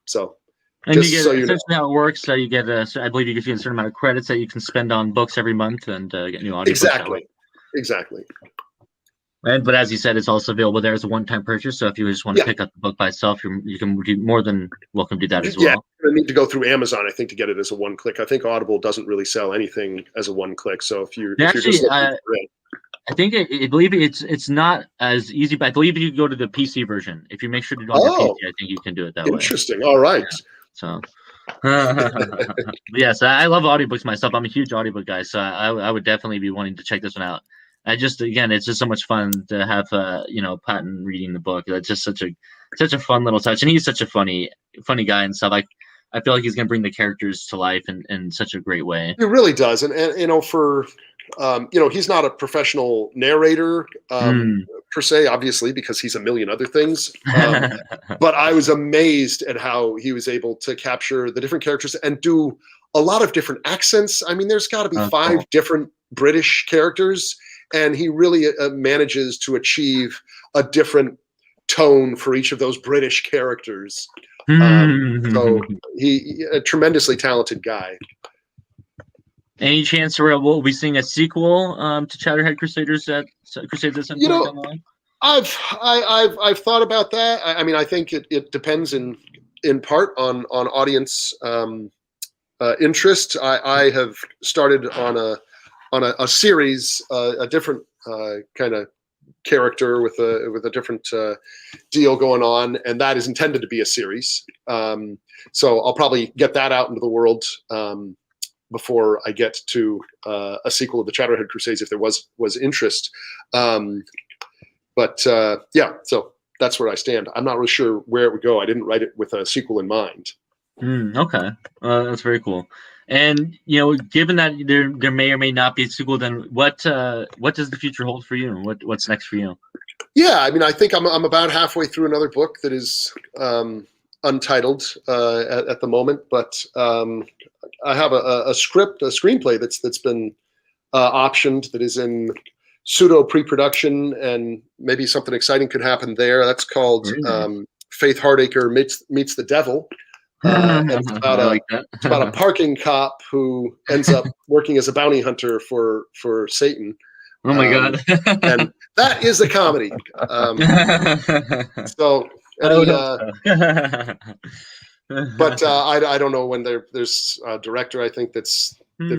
so. And you get essentially how it works. So you get I believe you get a certain amount of credits that you can spend on books every month and get new audio. Exactly. But as you said, it's also available there as a one-time purchase. So if you just want to pick up the book by itself, you can be more than welcome to do that as well. Yeah, you need to go through Amazon, I think, to get it as a one-click. I think Audible doesn't really sell anything as a one-click. So if you're just looking for it. I think I believe it's not as easy, but I believe you go to the PC version. If you make sure to go on your PC, I think you can do it that way. Interesting. All right. Yeah. So, yes, I love audiobooks myself. I'm a huge audiobook guy, so I would definitely be wanting to check this one out. Again, it's just so much fun to have Patton reading the book. That's just such a fun little touch, and he's such a funny guy and stuff. I feel like he's gonna bring the characters to life in such a great way. He really does, and for he's not a professional narrator per se, obviously, because he's a million other things. But I was amazed at how he was able to capture the different characters and do a lot of different accents. I mean, there's got to be 5 different British characters, and he really manages to achieve a different tone for each of those British characters. So he a tremendously talented guy. Any chance we'll be seeing a sequel to Chowderhead Crusades at some point down the line? I've thought about that. I mean, I think it depends in part on audience interest. I have started on a series, a different kind of character with a different deal going on, and that is intended to be a series. So I'll probably get that out into the world before I get to a sequel of the Chowderhead Crusades, if there was interest. But so that's where I stand. I'm not really sure where it would go. I didn't write it with a sequel in mind. Okay, that's very cool. And given that there may or may not be a sequel, then what does the future hold for you? What's next for you? Yeah, I mean, I think I'm about halfway through another book that is untitled at the moment, but I have a screenplay that's been optioned, that is in pseudo pre-production, and maybe something exciting could happen there. That's called Faith Hardacre Meets the Devil. It's about a parking cop who ends up working as a bounty hunter for Satan. Oh my God! And that is a comedy. But I don't know when there's a director, I think, that's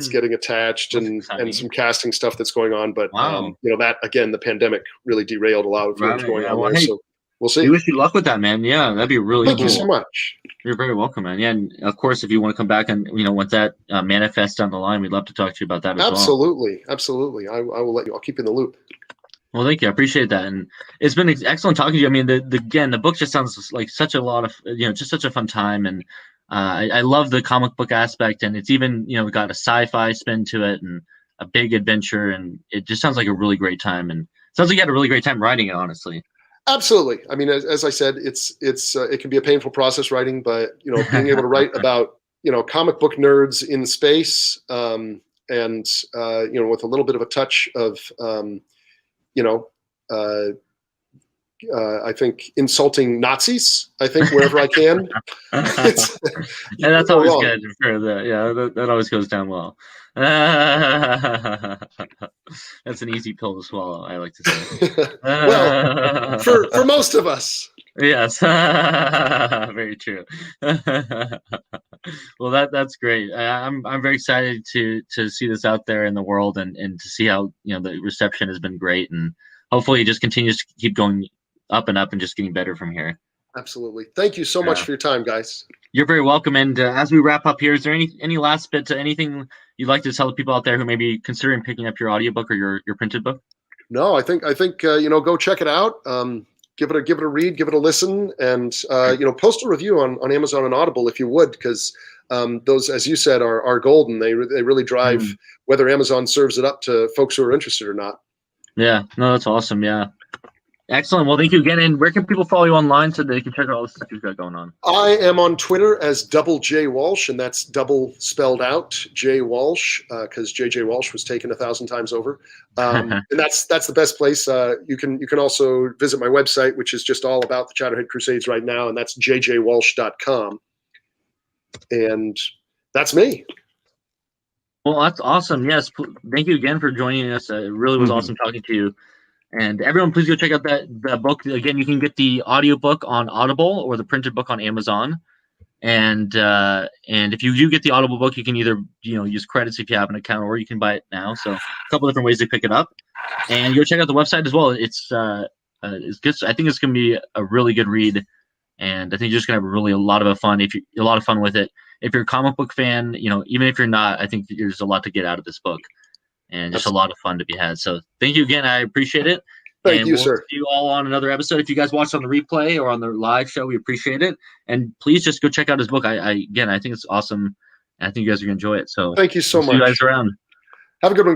getting attached, and some casting stuff that's going on. But that, again, the pandemic really derailed a lot of what's going on there. So we'll see. We wish you luck with that, man. Yeah, that'd be really cool. Thank you so much. You're very welcome, man. Yeah, and of course, if you want to come back and once that manifests down the line, we'd love to talk to you about that as well. Absolutely. I will let you. I'll keep you in the loop. Well, thank you. I appreciate that, and it's been excellent talking to you. I mean, the book just sounds like such a lot of just such a fun time, and I love the comic book aspect, and it's even got a sci-fi spin to it and a big adventure, and it just sounds like a really great time, and it sounds like you had a really great time writing it, honestly. Absolutely. I mean, as I said, it can be a painful process writing, but being able to write about comic book nerds in space, and with a little bit of a touch of I think insulting Nazis. I think wherever I can. And that's always good. That always goes down well. That's an easy pill to swallow, I like to say. Well, for most of us. Yes, very true. Well, that's great. I'm very excited to see this out there in the world, and to see how the reception has been great, and hopefully it just continues to keep going up and up and just getting better from here. Absolutely. Thank you so much for your time, guys. You're very welcome. And as we wrap up here, is there any last bit to anything you'd like to tell the people out there who may be considering picking up your audiobook or your printed book? No, I think go check it out. Give it a read, give it a listen, and post a review on Amazon and Audible if you would, because those, as you said, are golden. They really drive whether Amazon serves it up to folks who are interested or not. Yeah, no, that's awesome. Yeah. Excellent. Well, thank you again. And where can people follow you online so they can check out all the stuff you've got going on? I am on Twitter as Double J Walsh, and that's double spelled out J Walsh, because JJ Walsh was taken 1,000 times over. And that's the best place. You can also visit my website, which is just all about the Chowderhead Crusades right now, and that's jjwalsh.com. And that's me. Well, that's awesome. Yes, thank you again for joining us. It really was awesome talking to you. And everyone, please go check out that book. Again, you can get the audiobook on Audible or the printed book on Amazon. And if you do get the Audible book, you can either use credits if you have an account, or you can buy it now. So a couple different ways to pick it up. And go check out the website as well. It's good. I think it's going to be a really good read, and I think you're just going to have a lot of fun with it. If you're a comic book fan, even if you're not, I think there's a lot to get out of this book, and just a lot of fun to be had. So thank you again. I appreciate it. Thank you, sir. See you all on another episode. If you guys watched on the replay or on the live show, we appreciate it. And please just go check out his book. I think it's awesome, and I think you guys are going to enjoy it. So thank you so much. See you guys around. Have a good one.